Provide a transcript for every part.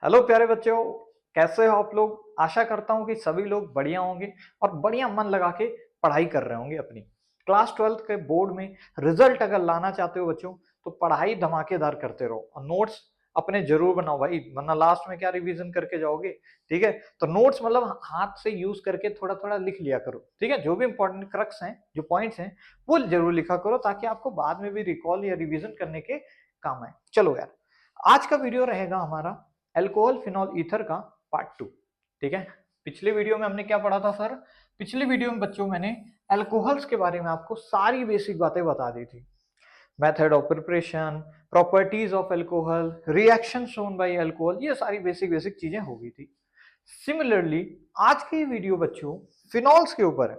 Hello प्यारे बच्चों, कैसे हो आप लोग। आशा करता हूँ कि सभी लोग बढ़िया होंगे और बढ़िया मन लगा के पढ़ाई कर रहे होंगे। अपनी क्लास 12th के बोर्ड में रिजल्ट अगर लाना चाहते हो बच्चों, तो पढ़ाई धमाकेदार करते रहो और नोट्स अपने जरूर बनाओ भाई, वरना लास्ट में क्या रिवीजन करके जाओगे। ठीक है, तो नोट्स मतलब हाथ से यूज करके थोड़ा थोड़ा लिख लिया करो। ठीक है, जो भी इंपॉर्टेंट क्रक्स हैं, जो पॉइंट्स हैं, वो जरूर लिखा करो ताकि आपको बाद में भी रिकॉल या रिवीजन करने के काम आए। चलो यार, आज का वीडियो रहेगा हमारा अल्कोहल फिनॉल ईथर का पार्ट 2। ठीक है, पिछले वीडियो में हमने क्या पढ़ा था सर। पिछले वीडियो में बच्चों मैंने अल्कोहल्स के बारे में आपको सारी बेसिक बातें बता दी थी। Method of preparation, properties of alcohol, reaction shown by alcohol, ये सारी बेसिक बेसिक चीजें हो गई थी। सिमिलरली आज की वीडियो बच्चों फिनॉल्स के ऊपर है।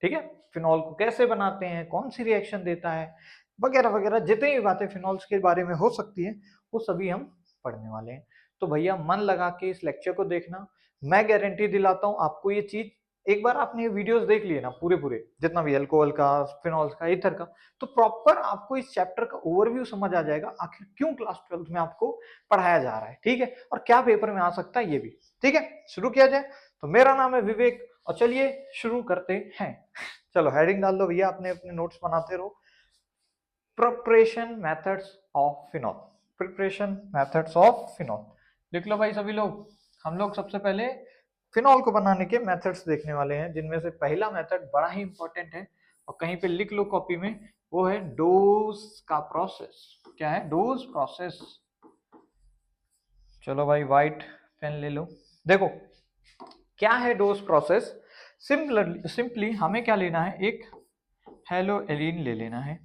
ठीक है, फिनॉल को कैसे बनाते हैं, कौन सी रिएक्शन देता है, वगैरह वगैरह जितनी भी बातें फिनॉल्स के बारे में हो सकती है वो सभी हम पढ़ने वाले हैं। तो भैया मन लगा के इस लेक्चर को देखना। मैं गारंटी दिलाता हूं आपको ये चीज, एक बार आपने ये वीडियोस देख लिए ना पूरे पूरे, जितना भी अल्कोहल का, फिनॉल्स का, ईथर का, तो प्रॉपर आपको इस चैप्टर का ओवरव्यू समझ आ जाएगा आखिर क्यों क्लास 12th में आपको पढ़ाया जा रहा है। ठीक है, और क्या पेपर में आ सकता है ये भी। ठीक है, शुरू किया जाए। तो मेरा नाम है विवेक और चलिए शुरू करते हैं। चलो हेडिंग डाल दो भैया, अपने अपने नोट्स बनाते रहो। Preparation methods of phenol, preparation methods of phenol लिख लो भाई सभी लोग। हम लोग सबसे पहले फिनॉल को बनाने के मेथड्स देखने वाले हैं, जिनमें से पहला मेथड बड़ा ही इंपॉर्टेंट है और कहीं पे लिख लो कॉपी में, वो है डोज का प्रोसेस। क्या है? Dose process. चलो भाई व्हाइट पेन ले लो। देखो क्या है डोज प्रोसेस। सिंपली हमें क्या लेना है, एक हेलोएरीन ले लेना है।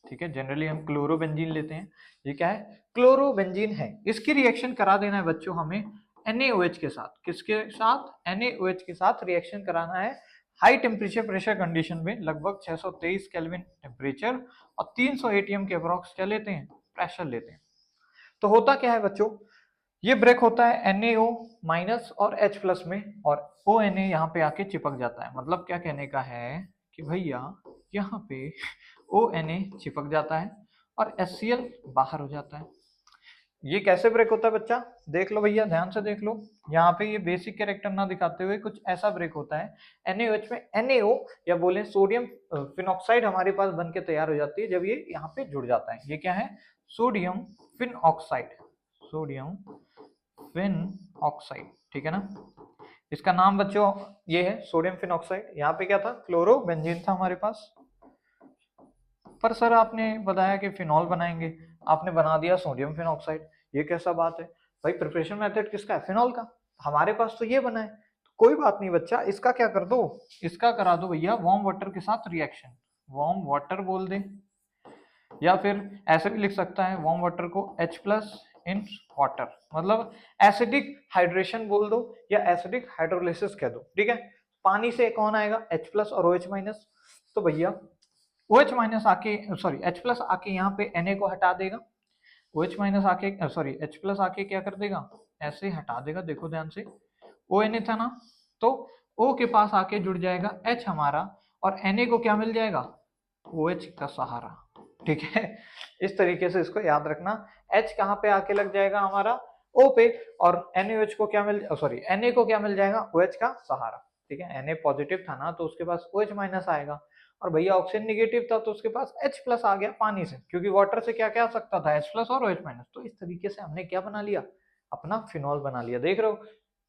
ठीक है, जनरली हम क्लोरोबेंजीन लेते हैं। ये क्या है? क्लोरोबेंजीन है। इसकी रिएक्शन करा देना है बच्चों हमें NaOH के साथ। किसके साथ? NaOH के साथ रिएक्शन कराना है हाई टेम्परेचर प्रेशर कंडीशन में, लगभग 623 केल्विन टेम्परेचर और 300 ATM के अप्रॉक्स क्या लेते हैं? प्रेशर लेते हैं। तो होता क्या है बच्चों, ये ब्रेक होता है NaO माइनस और H प्लस में, और ONa यहाँ पे आके चिपक जाता है। मतलब क्या कहने का है कि भैया यहाँ पे ONa चिपक जाता है और HCl बाहर हो जाता है। ये कैसे ब्रेक होता है बच्चा? देख लो भैया, ध्यान से देख लो। यहाँ पे ये बेसिक कैरेक्टर ना दिखाते हुए कुछ ऐसा ब्रेक होता है। NaOH में NaO या बोले सोडियम फिनॉक्साइड हमारे पास बन के तैयार हो जाती है जब ये यहाँ पे जुड़ जाता है। ये क्या है? Sodium phenoxide, sodium phenoxide. ठीक है ना, इसका नाम बच्चों ये है सोडियम फिन ऑक्साइड। यहाँ पे क्या था? क्लोरोबेंजीन था हमारे पास। पर सर आपने बताया कि फिनॉल बनाएंगे, आपने बना दिया सोडियम फिन ऑक्साइड। ये कैसा बात है भाई? प्रिपरेशन मेथड किसका है? फिनॉल का। हमारे पास तो ये बना है। तो कोई बात नहीं बच्चा, इसका क्या कर दो, इसका करा दो भैया वार्म वाटर के साथ रिएक्शन। वार्म वाटर बोल दे, या फिर ऐसे भी लिख सकता है वार्म वाटर को H प्लस इन वाटर, मतलब एसिडिक हाइड्रेशन बोल दो या एसिडिक हाइड्रोलिसिस कह दो। ठीक है, पानी से कौन आएगा? H प्लस और OH माइनस। तो भैया OH माइनस आके, सॉरी H प्लस आके यहाँ पे Na को हटा देगा। OH माइनस आके, सॉरी H प्लस आके क्या कर देगा? ऐसे हटा देगा। देखो ध्यान से, ONa था ना, तो O के पास आके जुड़ जाएगा H हमारा, और Na को क्या मिल जाएगा? OH का सहारा। ठीक है, इस तरीके से इसको याद रखना। H कहाँ पे आके लग जाएगा? हमारा O पे, और NaOH को क्या मिल, सॉरी Na को क्या मिल जाएगा? OH का सहारा। ठीक है, Na पॉजिटिव था ना तो उसके पास OH माइनस आएगा, और भैया ऑक्सीजन निगेटिव था तो उसके पास H प्लस आ गया पानी से, क्योंकि वाटर से क्या क्या आ सकता था? H प्लस और OH माइनस। तो इस तरीके से हमने क्या बना लिया? अपना फिनॉल बना लिया। देख रहे हो,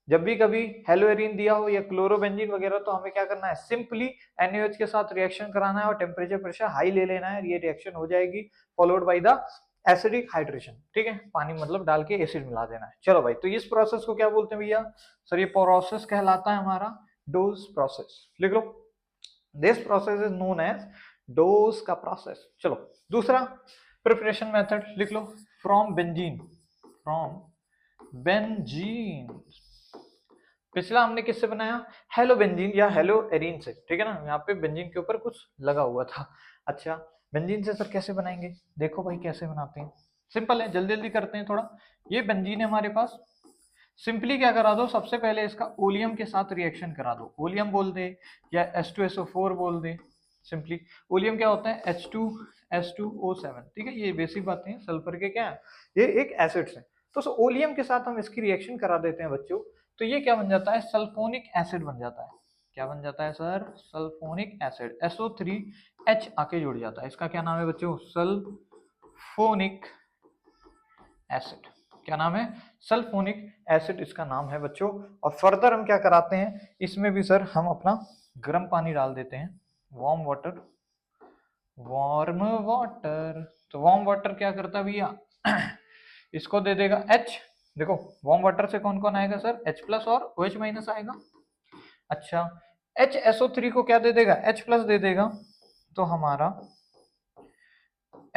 जब भी कभी हेलोएरीन दिया हो या क्लोरोबेंजीन वगैरह, तो हमें क्या करना है? सिंपली NaOH के साथ रिएक्शन कराना है और टेम्परेचर प्रेशर हाई ले लेना है। ये रिएक्शन हो जाएगी followed by the acidic hydration. ठीक है, पानी मतलब डाल के एसिड मिला देना है। चलो भाई, तो इस प्रोसेस को क्या बोलते हैं भैया? सर ये प्रोसेस कहलाता है हमारा डोज प्रोसेस। लिख लो, this process is known as Dow's का प्रोसेस। चलो दूसरा प्रिपरेशन मेथड लिख लो, फ्रॉम बेंजीन, फ्रॉम बेंजीन। पिछला हमने किससे बनाया? हेलो बेंजीन या हेलो एरीन से। ठीक है ना, यहाँ पे बेंजीन के ऊपर कुछ लगा हुआ था। अच्छा, बेंजीन से सर कैसे बनाएंगे? देखो भाई कैसे बनाते हैं, सिंपल है, जल्दी जल्दी करते हैं थोड़ा। ये बेंजीन है हमारे पास। सिंपली क्या करा दो, सबसे पहले इसका ओलियम के साथ रिएक्शन करा दो। ओलियम बोल दे या H2SO4 बोल दे। सिंपली ओलियम क्या होता है? H2S2O7। ठीक है, ये बेसिक बातें हैं। सल्फर के क्या है? ये एक एसिड्स है। तो उस ओलियम के साथ हम इसकी रिएक्शन करा देते हैं बच्चों, तो ये क्या बन जाता है, सल्फोनिक एसिड बन जाता है। क्या बन जाता है सर, सल्फोनिक एसिड, SO3H आके जुड़ जाता है। इसका क्या नाम है बच्चों, सल्फोनिक एसिड। क्या नाम है, सल्फोनिक एसिड इसका नाम है बच्चों। और फर्दर हम क्या कराते हैं, इसमें भी सर हम अपना गर्म पानी डाल देते हैं, वार्म वाटर, वार्म वाटर। तो वार्म वाटर क्या करता है भैया, इसको दे देगा H। देखो वार्म वाटर से कौन कौन आएगा सर, H+ और OH- आएगा। अच्छा, HSO3 को क्या दे देगा, H+ दे देगा, तो हमारा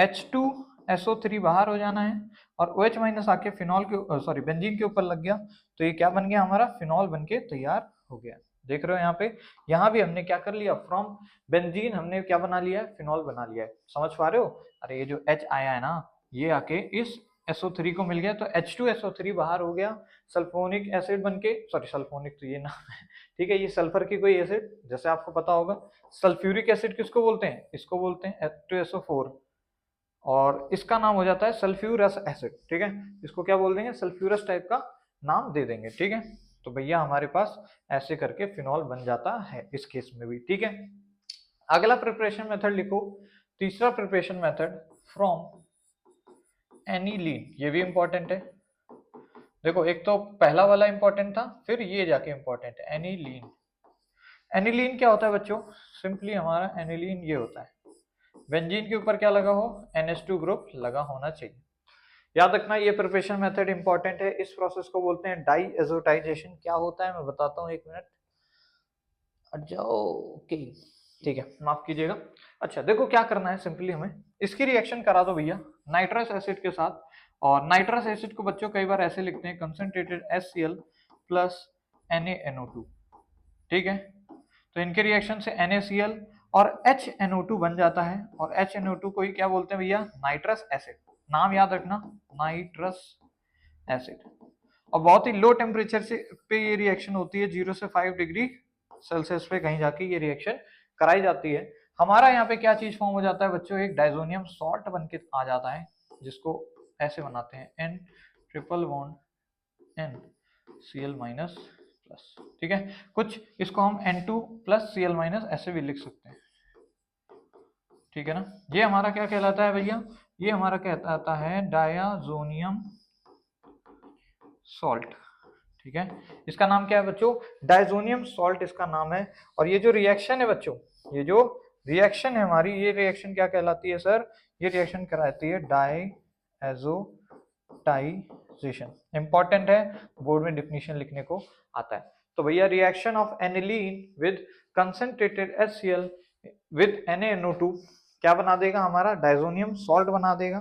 H2SO3 बाहर हो जाना है, और OH- आके फिनॉल के सॉरी बेंजीन के ऊपर लग गया, तो ये क्या बन गया हमारा, फिनॉल बन के तैयार हो गया। देख रहे हो यहाँ पे, यहाँ भी हमने क्या कर लिया, फ्रॉम बेंजीन हमने क्या बना लिया है, फिनॉल बना लिया है। समझ पा रहे हो, अरे ये जो H आया है ना, ये आके इस SO3 को मिल गया, तो H2SO3 बाहर हो गया, सल्फोनिक एसिड बन के, सॉरी सल्फोनिक तो ये नाम है, ठीक है, ये सल्फर की कोई एसिड, जैसे आपको पता होगा सल्फ्यूरिक एसिड किसको बोलते हैं, इसको बोलते हैं H2SO4, और इसका नाम हो जाता है सल्फ्यूरस एसिड। ठीक है, इसको क्या बोल देंगे, सल्फ्यूरस टाइप का नाम दे देंगे। ठीक है, तो भैया हमारे पास ऐसे करके फिनॉल बन जाता है इस केस में भी। ठीक है, अगला प्रिपरेशन मेथड लिखो, तीसरा प्रिपरेशन मेथड फ्रॉम एनिलीन, ये भी इंपॉर्टेंट है। देखो एक तो पहला वाला इंपॉर्टेंट था, फिर ये जाके इंपॉर्टेंट है, एनिलीन। एनिलीन क्या होता है बच्चों, सिंपली हमारा एनिलीन ये होता है, बेंजीन के ऊपर क्या लगा हो, NH2 ग्रुप लगा होना चाहिए। याद रखना ये प्रिपरेशन मेथड इंपॉर्टेंट है। इस प्रोसेस को बोलते हैं डाईएजोटाइजेशन। क्या होता है मैं बताता हूँ, एक मिनट हट जाओ। ओके ठीक है, माफ कीजिएगा। अच्छा देखो क्या करना है, सिंपली हमें इसकी रिएक्शन करा दो भैया नाइट्रस एसिड के साथ। और नाइट्रस एसिड को बच्चों कई बार ऐसे लिखते हैं, कंसंट्रेटेड HCl प्लस NaNO2। ठीक है, तो इनके रिएक्शन से NaCl और HNO2 बन जाता है, और HNO2 को ही क्या बोलते हैं भैया, नाइट्रस एसिड। नाम याद रखना, नाइट्रस एसिड। और बहुत ही लो टेम्परेचर से पे ये रिएक्शन होती है, 0 से 5 डिग्री सेल्सियस पे कहीं जाके ये रिएक्शन कराई जाती है। हमारा यहाँ पे क्या चीज फॉर्म हो जाता है बच्चों, एक डाइजोनियम सॉल्ट बन के आ जाता है, जिसको ऐसे बनाते हैं N∭N Cl-। ठीक है, कुछ इसको हम N2+Cl- ऐसे भी लिख सकते हैं। ठीक है ना, ये हमारा क्या कहलाता है भैया, ये हमारा कहलाता है डायाजोनियम सॉल्ट। ठीक है, इसका नाम क्या है बच्चों, डाइजोनियम सॉल्ट इसका नाम है। और ये जो रिएक्शन है बच्चों, ये जो रिएक्शन है हमारी, ये रिएक्शन क्या कहलाती है सर, ये रिएक्शन कहलाती है डाईएजोटाइजेशन। इंपॉर्टेंट है, बोर्ड में डिफिनीशन लिखने को आता है। तो भैया reaction of aniline with concentrated HCl with NaNO2 क्या बना देगा हमारा, डाइजोनियम सॉल्ट बना देगा।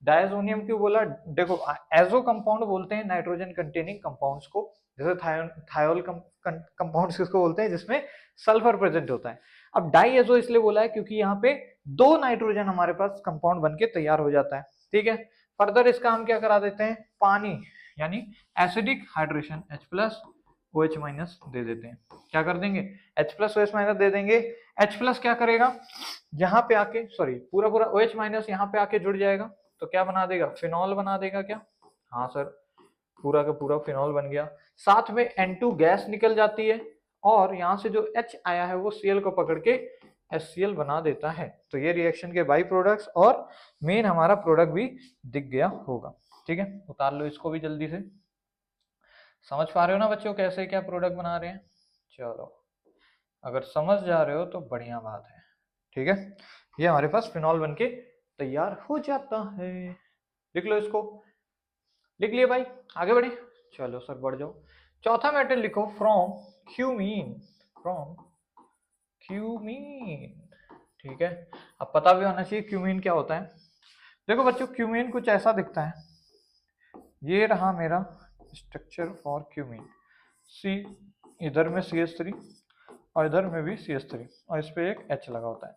डायजोनियम क्यों बोला, देखो एजो कंपाउंड बोलते हैं नाइट्रोजन कंटेनिंग कंपाउंड्स को, जैसे थायोल कंपाउंड्स किसको बोलते हैं, जिसमें सल्फर प्रेजेंट होता है। अब डाईएजो इसलिए बोला है क्योंकि यहाँ पे 2 नाइट्रोजन हमारे पास कंपाउंड बन के तैयार हो जाता है। ठीक है, फर्दर इसका हम क्या करा देते हैं, पानी यानी एसिडिक हाइड्रेशन H+OH- दे देते हैं। क्या कर देंगे, H+OH- दे देंगे। H+ क्या करेगा, यहाँ पे आके सॉरी पूरा पूरा OH- यहाँ पे आके जुड़ जाएगा, तो क्या बना देगा, फिनॉल बना देगा क्या, हाँ सर, पूरा का पूरा फिनॉल बन गया। साथ में N2 गैस निकल जाती है, और यहाँ से जो H आया है वो Cl को पकड़ के HCl बना देता है। तो ये रिएक्शन के बाई प्रोडक्ट्स और मेन हमारा प्रोडक्ट भी दिख गया होगा। ठीक है, उतार लो इसको भी जल्दी से। समझ पा रहे हो ना बच्चों कैसे क्या प्रोडक्ट बना रहे हैं, चलो अगर समझ जा रहे हो तो बढ़िया बात है। ठीक है, ये हमारे पास फिनॉल बन के तैयार हो जाता है। लिख लो इसको, लिख लिए भाई, आगे बढ़े, चलो सर बढ़ जाओ। चौथा मेटल लिखो, फ्रॉम क्यूमीन, फ्रॉम क्यूमीन। ठीक है, अब पता भी होना चाहिए क्यूमीन क्या होता है। देखो बच्चों क्यूमीन कुछ ऐसा दिखता है, ये रहा मेरा स्ट्रक्चर फॉर क्यूमीन। सी, इधर में CH3 और इधर में भी CH3, और इस पे एक H लगा होता है।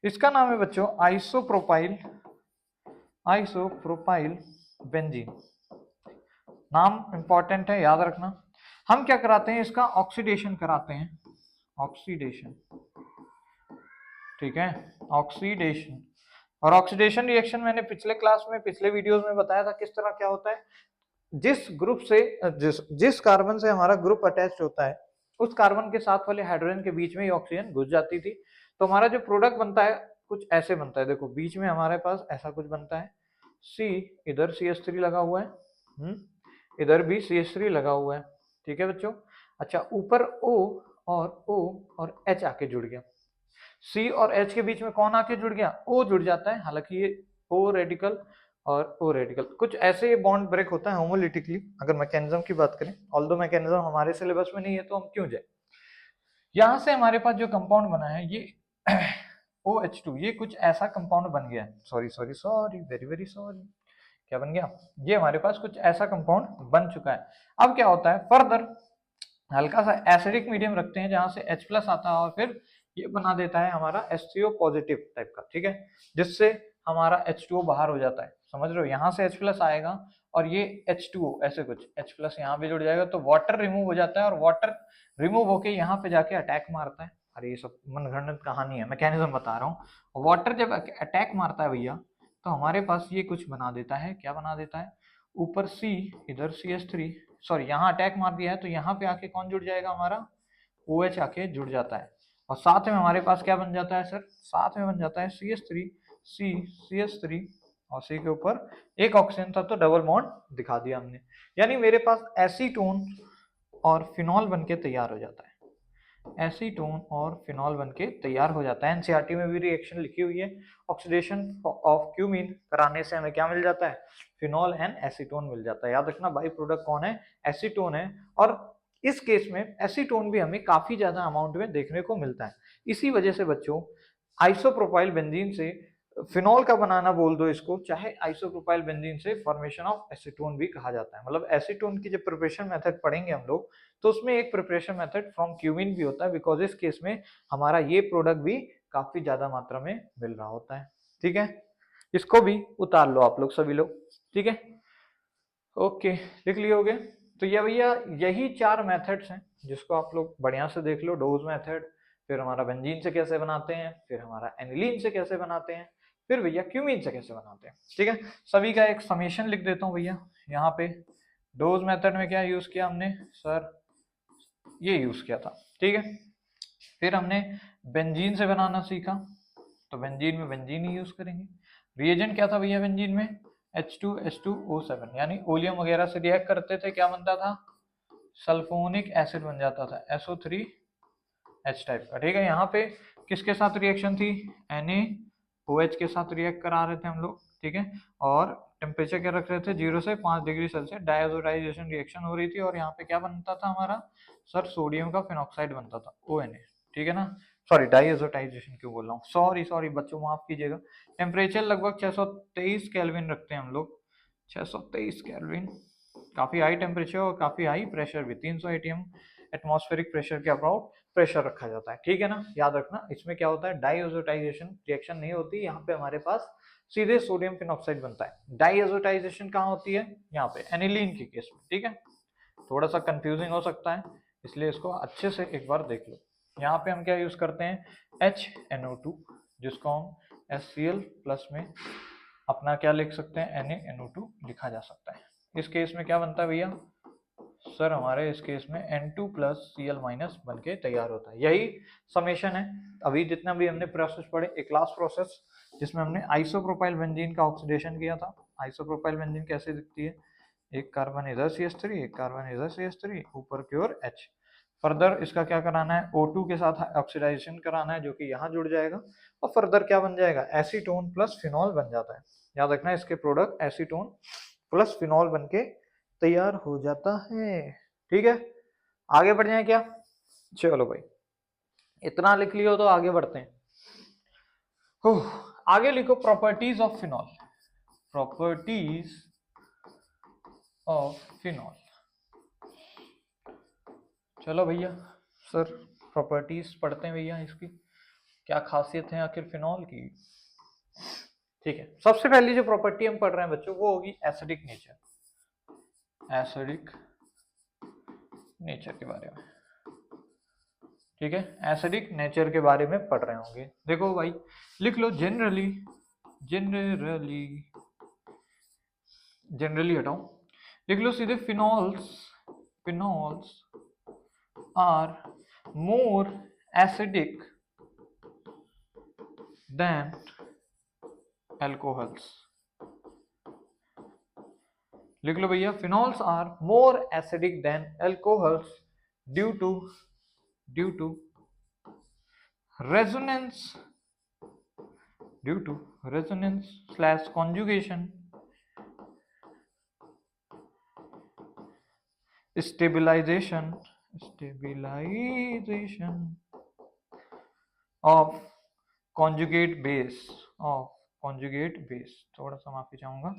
इसका नाम है बच्चों आइसोप्रोपाइल, आइसोप्रोपाइल बेंजीन। नाम इंपॉर्टेंट है, याद रखना। हम क्या कराते हैं, इसका ऑक्सीडेशन कराते हैं, ऑक्सीडेशन। ठीक है, ऑक्सीडेशन। और ऑक्सीडेशन रिएक्शन मैंने पिछले क्लास में पिछले वीडियोस में बताया था किस तरह क्या होता है। जिस ग्रुप से जिस कार्बन से हमारा ग्रुप अटैच होता है उस कार्बन के साथ वाले हाइड्रोजन के बीच में ही ऑक्सीजन घुस जाती थी। तो हमारा जो प्रोडक्ट बनता है कुछ ऐसे बनता है, देखो बीच में हमारे पास ऐसा कुछ बनता है, सी इधर CH3 लगा हुआ है, इधर भी CH3 लगा हुआ है, ठीक है बच्चों। अच्छा, ऊपर O और H आके जुड़ गया, C और H के बीच में कौन आके जुड़ गया, O जुड़ जाता है। हालांकि ये O रेडिकल और O रेडिकल कुछ ऐसे ये बॉन्ड ब्रेक होता है होमोलिटिकली, अगर मैकेनिज्म की बात करें। ऑल्दो मैकेनिज्म हमारे सिलेबस में नहीं है तो हम क्यों जाए। यहां से हमारे पास जो कंपाउंड बना है ये OH2, ये कुछ ऐसा कंपाउंड बन गया है, sorry sorry sorry very very sorry, क्या बन गया, ये हमारे पास कुछ ऐसा कंपाउंड बन चुका है। अब क्या होता है, फर्दर हल्का सा एसिडिक मीडियम रखते हैं जहां से H+ आता है और फिर ये बना देता है हमारा H3O पॉजिटिव टाइप का, ठीक है, जिससे हमारा H2O बाहर हो जाता है, समझ रहे हो। यहाँ से H+ आएगा और ये H2O ऐसे कुछ H+ यहाँ पे जुड़ जाएगा तो वाटर रिमूव हो जाता है और वाटर रिमूव होके यहाँ पे जाके अटैक मारता है। अरे ये सब मनगढ़ंत कहानी है, मैकेनिज्म बता रहा हूँ। वाटर जब अटैक मारता है भैया तो हमारे पास ये कुछ बना देता है, क्या बना देता है, ऊपर C इधर CH3, सॉरी यहाँ अटैक मार दिया है तो यहाँ पे आके कौन जुड़ जाएगा, हमारा OH आके जुड़ जाता है और साथ में हमारे पास क्या बन जाता है सर, साथ में बन जाता है CH3 C CH3 और C के ऊपर एक ऑक्सीजन था तो डबल बॉन्ड दिखा दिया हमने। यानी मेरे पास एसीटोन और फिनॉल बनके तैयार हो जाता है, एसीटोन और फिनॉल बनके तैयार हो जाता है। एनसीईआरटी में भी रिएक्शन लिखी हुई है, ऑक्सीडेशन ऑफ क्यूमीन कराने से हमें क्या मिल जाता है, फिनॉल एंड एसीटोन मिल जाता है। याद रखना बाई प्रोडक्ट कौन है, एसीटोन है। और इस केस में एसीटोन भी हमें काफी ज्यादा अमाउंट में देखने को मिलता है। इसी वजह से बच्चों आइसोप्रोपाइल बेंजीन से फिनॉल का बनाना बोल दो इसको, चाहे आइसोप्रोपाइल बेंजीन से फॉर्मेशन ऑफ एसीटोन भी कहा जाता है। मतलब एसीटोन की जब प्रिपरेशन मेथड पढ़ेंगे हम लोग तो उसमें एक प्रिपरेशन मेथड फ्रॉम क्यूमिन भी होता है, बिकॉज इस केस में हमारा ये प्रोडक्ट भी काफी ज्यादा मात्रा में मिल रहा होता है, ठीक है। इसको भी उतार लो आप लोग सभी लोग, ठीक है, ओके, लिख लिए होगे। तो ये भैया यही 4 मेथड्स हैं जिसको आप लोग बढ़िया से देख लो, डोज मेथड, फिर हमारा बेंजीन से कैसे बनाते हैं, फिर हमारा एनिलीन से कैसे बनाते हैं, फिर भैया क्यूमीन से कैसे बनाते हैं, ठीक है। सभी का एक समेशन लिख देता हूँ भैया यहाँ पे। डोज मेथड में क्या यूज किया हमने सर, ये यूज किया था, ठीक है। फिर हमने बेंजीन से बनाना सीखा तो बेंजीन में बेंजीन ही यूज करेंगे। रिएजेंट क्या था भैया बेंजीन में, H2H2O7, यानी ओलियम वगैरह से रिएक्ट करते थे, क्या बनता था, सल्फोनिक एसिड बन जाता था, SO3H टाइप का, ठीक है। यहाँ पे किसके साथ रिएक्शन थी, NaOH के साथ रिएक्ट करा रहे थे हम लोग, ठीक है। और टेम्परेचर क्या रख रहे थे, 0 से 5 डिग्री सेल्सियस, डायजोटाइजेशन रिएक्शन हो रही थी और यहाँ पे क्या बनता था हमारा सर, सोडियम का फिनॉक्साइड बनता था, ONA, ठीक है ना। सॉरी डायजोटाइजेशन क्यों बोल रहा हूँ, सॉरी सॉरी बच्चों माफ कीजिएगा। टेम्परेचर लगभग 623 केल्विन रखते हैं हम लोग, 623 केल्विन, काफी हाई टेम्परेचर और काफी हाई प्रेशर भी, 300 ATM एटमॉस्फेरिक प्रेशर के अबाउट प्रेशर रखा जाता है, ठीक है ना। याद रखना इसमें क्या होता है, डाइएजोटाइजेशन रिएक्शन नहीं होती, यहाँ पे हमारे पास सीधे सोडियम फिनॉक्साइड बनता है। डाइएजोटाइजेशन कहाँ होती है, यहाँ पे एनिलीन के केस में, ठीक है। थोड़ा सा कंफ्यूजिंग हो सकता है इसलिए इसको अच्छे से एक बार देख लो। यहाँ पे हम क्या यूज करते हैं, HNO2, जिसको हम HCl प्लस में अपना क्या लिख सकते हैं, NaNO2 लिखा जा सकता है। इस केस में क्या बनता है भैया सर, हमारे इस केस में N2 प्लस Cl माइनस बन के तैयार होता है। यही समेशन है। अभी जितना भी हमने प्रोसेस पढ़े, एक लास्ट प्रोसेस जिसमें हमने आइसोप्रोपाइल बेंजीन का ऑक्सीडेशन किया था। आइसोप्रोपाइल बेंजीन कैसे दिखती है, एक कार्बन इधर CH3, एक कार्बन इधर CH3, ऊपर की ओर H। फर्दर इसका क्या कराना है, O2 के साथ ऑक्सीडाइजेशन कराना है जो कि यहाँ जुड़ जाएगा और फर्दर क्या बन जाएगा, एसीटोन प्लस फिनॉल बन जाता है। याद रखना इसके प्रोडक्ट एसीटोन प्लस फिनॉल बन के तैयार हो जाता है, ठीक है। आगे बढ़ जाए क्या, चलो भाई इतना लिख लियो तो आगे बढ़ते हैं। आगे लिखो properties of phenol, properties of phenol. चलो भैया सर प्रॉपर्टीज पढ़ते हैं भैया, इसकी क्या खासियत है आखिर फिनॉल की, ठीक है। सबसे पहली जो प्रॉपर्टी हम पढ़ रहे हैं बच्चों वो होगी एसिडिक नेचर, एसिडिक नेचर के बारे में, ठीक है। एसिडिक नेचर के बारे में पढ़ रहे होंगे। देखो भाई लिख लो, जनरली हटाओ, लिख लो सीधे, phenols phenols are more acidic than alcohols. लिख लो भैया, phenols are more acidic than alcohols due to resonance slash conjugation stabilization of conjugate base थोड़ा सा माफी चाहूंगा,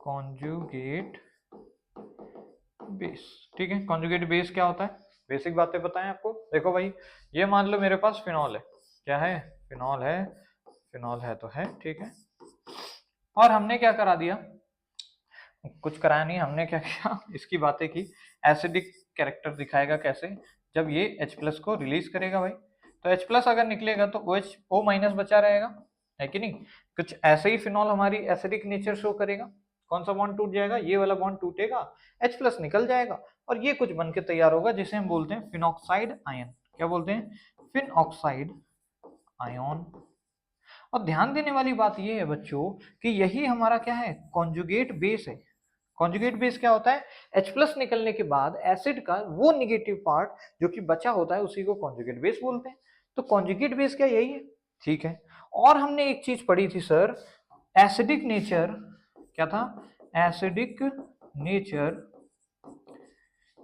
conjugate base। ठीक है, conjugate base क्या होता है, बेसिक बातें बताएं आपको। देखो भाई, ये मान लो मेरे पास फिनॉल है, क्या है, फिनॉल है तो है, ठीक है। और हमने क्या करा दिया, कुछ कराया नहीं, हमने क्या किया, इसकी बातें की। एसिडिक कैरेक्टर दिखाएगा कैसे, जब ये H+ को रिलीज करेगा भाई, तो H+ अगर निकलेगा तो O- बचा रहेगा, है कि नहीं। कुछ ऐसे ही फिनॉल हमारी एसिडिक नेचर शो करेगा, कौन सा बॉन्ड टूट जाएगा, ये वाला बॉन्ड टूटेगा, H+ निकल जाएगा और ये कुछ बन के तैयार होगा जिसे हम बोलते हैं फिनॉक्साइड आयन। क्या बोलते हैं, फिनॉक्साइड आयन। और ध्यान देने वाली बात ये है बच्चों कि यही हमारा क्या है, कॉन्जुगेट बेस है। कॉन्जुगेट बेस क्या होता है, H+ निकलने के बाद एसिड का वो निगेटिव पार्ट जो कि बचा होता है उसी को कॉन्जुगेट बेस बोलते हैं। तो कॉन्जुगेट बेस क्या यही है, ठीक है। और हमने एक चीज पढ़ी थी सर, एसिडिक नेचर, क्या था, acidic nature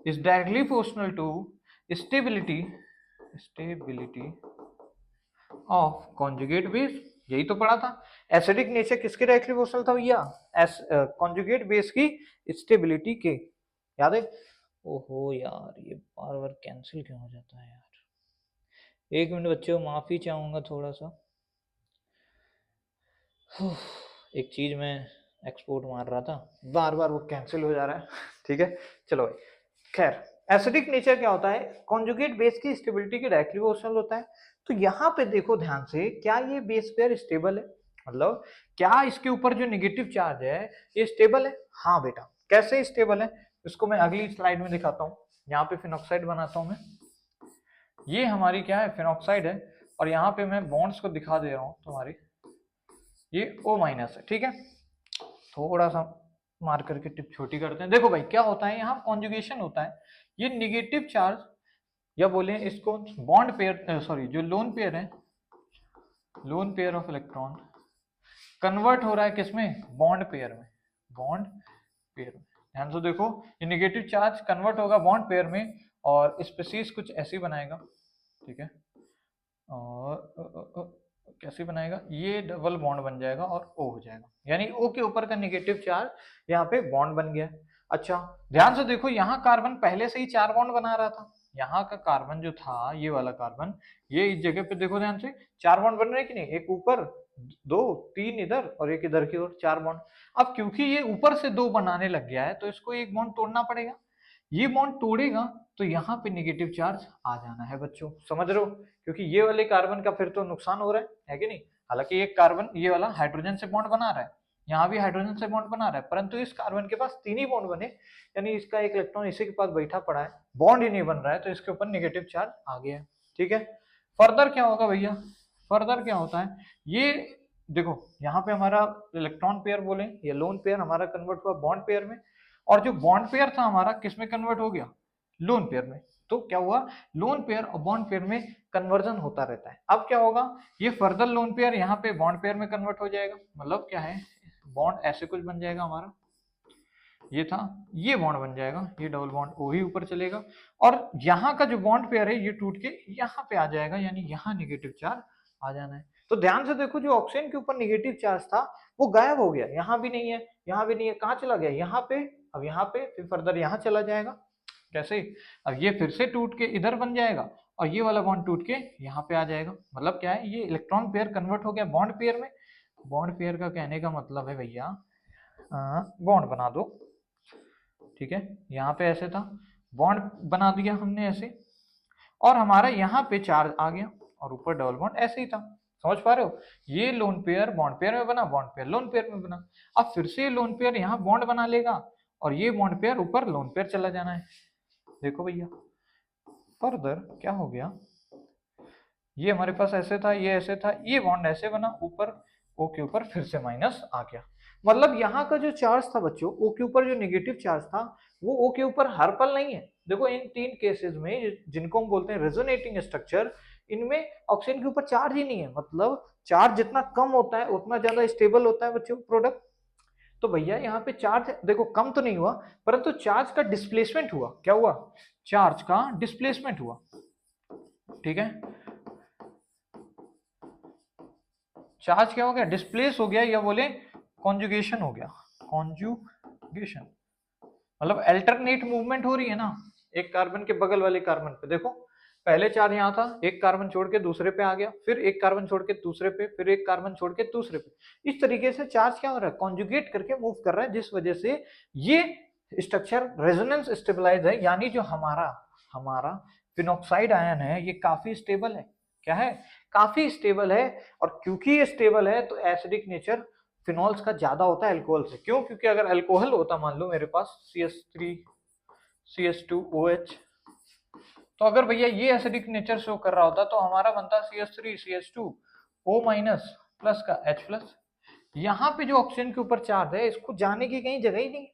is directly proportional to stability of conjugate base. यही तो पढ़ा था, एसिडिक नेचर किसके डायरेक्टली प्रोपोर्शनल था भैया, कॉन्जुगेट बेस की स्टेबिलिटी के, याद है। ओहो यार, ये बार बार कैंसिल क्यों हो जाता है यार, एक मिनट बच्चों, माफी चाहूंगा थोड़ा सा। एक चीज में एक्सपोर्ट मार रहा था, बार बार वो कैंसिल हो जा रहा है। ठीक है, चलो भाई, खैर एसिडिक नेचर क्या होता है, कॉन्जुगेट बेस की स्टेबिलिटी के डायरेक्टली प्रोपोर्शनल होता है। तो यहाँ पे देखो ध्यान से, क्या ये बेस पेयर स्टेबल है, मतलब क्या इसके ऊपर जो नेगेटिव चार्ज है ये स्टेबल है। हाँ बेटा, कैसे स्टेबल है, इसको मैं अगली स्लाइड में दिखाता हूँ। यहाँ पे फिनॉक्साइड बनाता हूँ मैं, ये हमारी क्या है, फिनॉक्साइड है, और यहाँ पे मैं बॉन्ड्स को दिखा दे रहा हूँ तुम्हारी, ये O- है, ठीक है। थोड़ा सा मार करके टिप छोटी करते हैं। देखो भाई क्या होता है, यहाँ कॉन्जुगेशन होता है, ये निगेटिव चार्ज या बोले इसको बॉन्ड पेयर, सॉरी जो लोन पेयर है, lone pair of electron convert हो रहा है किसमें, बॉन्ड पेयर में, बॉन्ड पेयर में। ध्यान से देखो, ये निगेटिव चार्ज कन्वर्ट होगा बॉन्ड पेयर में और स्पीशीज कुछ ऐसी बनाएगा, ठीक है। और कैसे बनाएगा, ये डबल बॉन्ड बन जाएगा और O हो जाएगा, यानी O के ऊपर का नेगेटिव चार्ज यहाँ पे बॉन्ड बन गया। अच्छा ध्यान से देखो, यहाँ कार्बन पहले से ही 4 बॉन्ड बना रहा था, यहाँ का कार्बन जो था, ये वाला कार्बन, ये इस जगह पे देखो ध्यान से 4 बॉन्ड बन रहे हैं कि नहीं, एक ऊपर 2 3 इधर और एक इधर की ओर 4 बॉन्ड। अब क्योंकि ये ऊपर से 2 बनाने लग गया है तो इसको एक बॉन्ड तोड़ना पड़ेगा, ये बॉन्ड तोड़ेगा तो यहाँ पे नेगेटिव चार्ज आ जाना है बच्चों, समझ रहे हो, क्योंकि ये वाले कार्बन का फिर तो नुकसान हो रहा है कि नहीं। हालांकि एक कार्बन ये वाला हाइड्रोजन से बॉन्ड बना रहा है, यहाँ भी हाइड्रोजन से बॉन्ड बना रहा है, परंतु इस कार्बन के पास 3 ही बॉन्ड बने, यानी इसका एक इलेक्ट्रॉन इसी के पास बैठा पड़ा है, बॉन्ड ही नहीं बन रहा है, तो इसके ऊपर नेगेटिव चार्ज आ गया है, ठीक है। फर्दर क्या होगा भैया, फर्दर क्या होता है, ये देखो यहाँ पे हमारा इलेक्ट्रॉन पेयर बोले, ये लोन पेयर हमारा कन्वर्ट हुआ बॉन्ड पेयर में, और जो बॉन्ड पेयर था हमारा किस में कन्वर्ट हो गया, लोन पेयर में। तो क्या हुआ, लोन पेयर और बॉन्ड पेयर में कन्वर्जन होता रहता है। अब क्या होगा, ये फर्दर लोन पेयर यहाँ पे बॉन्ड पेयर में कन्वर्ट हो जाएगा, मतलब क्या है, बॉन्ड ऐसे कुछ बन जाएगा हमारा, ये था, ये बॉन्ड बन जाएगा, ये डबल बॉन्ड वही ऊपर चलेगा, और यहाँ का जो बॉन्ड पेयर है ये टूट के यहाँ पे आ जाएगा, यानी यहाँ नेगेटिव चार्ज आ जाना है। तो ध्यान से देखो, जो ऑक्सीजन के ऊपर नेगेटिव चार्ज था वो गायब हो गया, यहाँ भी नहीं है, यहाँ भी नहीं है, कहाँ चला गया, यहाँ पे, अब यहाँ पे, फिर फर्दर यहाँ चला जाएगा, कैसे, अब ये फिर से टूट के इधर बन जाएगा और ये वाला बॉन्ड टूट के यहाँ पे आ जाएगा। मतलब क्या है, ये इलेक्ट्रॉन पेयर कन्वर्ट हो गया बॉन्ड पेयर में। बॉन्ड पेयर का कहने का मतलब है भैया, बॉन्ड बना दो, ठीक है, यहाँ पे ऐसे था, बॉन्ड बना दिया हमने ऐसे, और हमारा यहाँ पे चार्ज आ गया और ऊपर डबल बॉन्ड ऐसे ही था, समझ पा रहे हो। ये लोन पेयर बॉन्ड पेयर में बना, बॉन्ड पेयर लोन पेयर में बना, अब फिर से लोन पेयर यहाँ बॉन्ड बना लेगा और ये बॉन्ड पेयर ऊपर लोन पेयर चला जाना है। देखो भैया फर्दर क्या हो गया, ये हमारे पास ऐसे था, ये ऐसे था, ये बॉन्ड ऐसे बना, ऊपर ओ के ऊपर फिर से माइनस आ गया। मतलब यहाँ का जो चार्ज था बच्चों, ओ के ऊपर जो नेगेटिव चार्ज था वो ओ के ऊपर हर पल नहीं है। देखो इन 3 केसेस में जिनको हम बोलते हैं रेजोनेटिंग स्ट्रक्चर, इनमें ऑक्सीजन के ऊपर चार्ज ही नहीं है। मतलब चार्ज जितना कम होता है उतना ज्यादा स्टेबल होता है बच्चों प्रोडक्ट। तो भैया यहाँ पे चार्ज देखो कम तो नहीं हुआ, परंतु चार्ज का डिस्प्लेसमेंट हुआ। क्या हुआ? चार्ज का डिस्प्लेसमेंट हुआ। ठीक है, चार्ज क्या हो गया? डिस्प्लेस हो गया, या बोले कॉन्जुगेशन हो गया। कॉन्जुगेशन मतलब अल्टरनेट मूवमेंट हो रही है ना, एक कार्बन के बगल वाले कार्बन पे। देखो पहले चार्ज यहाँ था, एक कार्बन छोड़ के दूसरे पे आ गया, फिर एक कार्बन छोड़ के दूसरे पे, फिर एक कार्बन छोड़ के दूसरे पे। इस तरीके से चार्ज क्या हो रहा है? कॉन्जुगेट करके मूव कर रहा है, जिस वजह से ये स्ट्रक्चर रेजोनेंस स्टेबलाइज है। यानी जो हमारा हमारा फिनॉक्साइड आयन है ये काफी स्टेबल है। क्या है? काफी स्टेबल है। और क्योंकि ये स्टेबल है तो एसिडिक नेचर फिनॉल्स का ज्यादा होता है अल्कोहल से। क्यों? क्योंकि अगर अल्कोहल होता, मान लो मेरे पास CH3 CH2OH, तो अगर भैया ये एसिडिक नेचर शो कर रहा होता तो हमारा बनता CH3 CH2O माइनस प्लस का H प्लस। यहाँ पे जो ऑक्सीजन के ऊपर चार्ज है इसको जाने की कहीं जगह ही नहीं,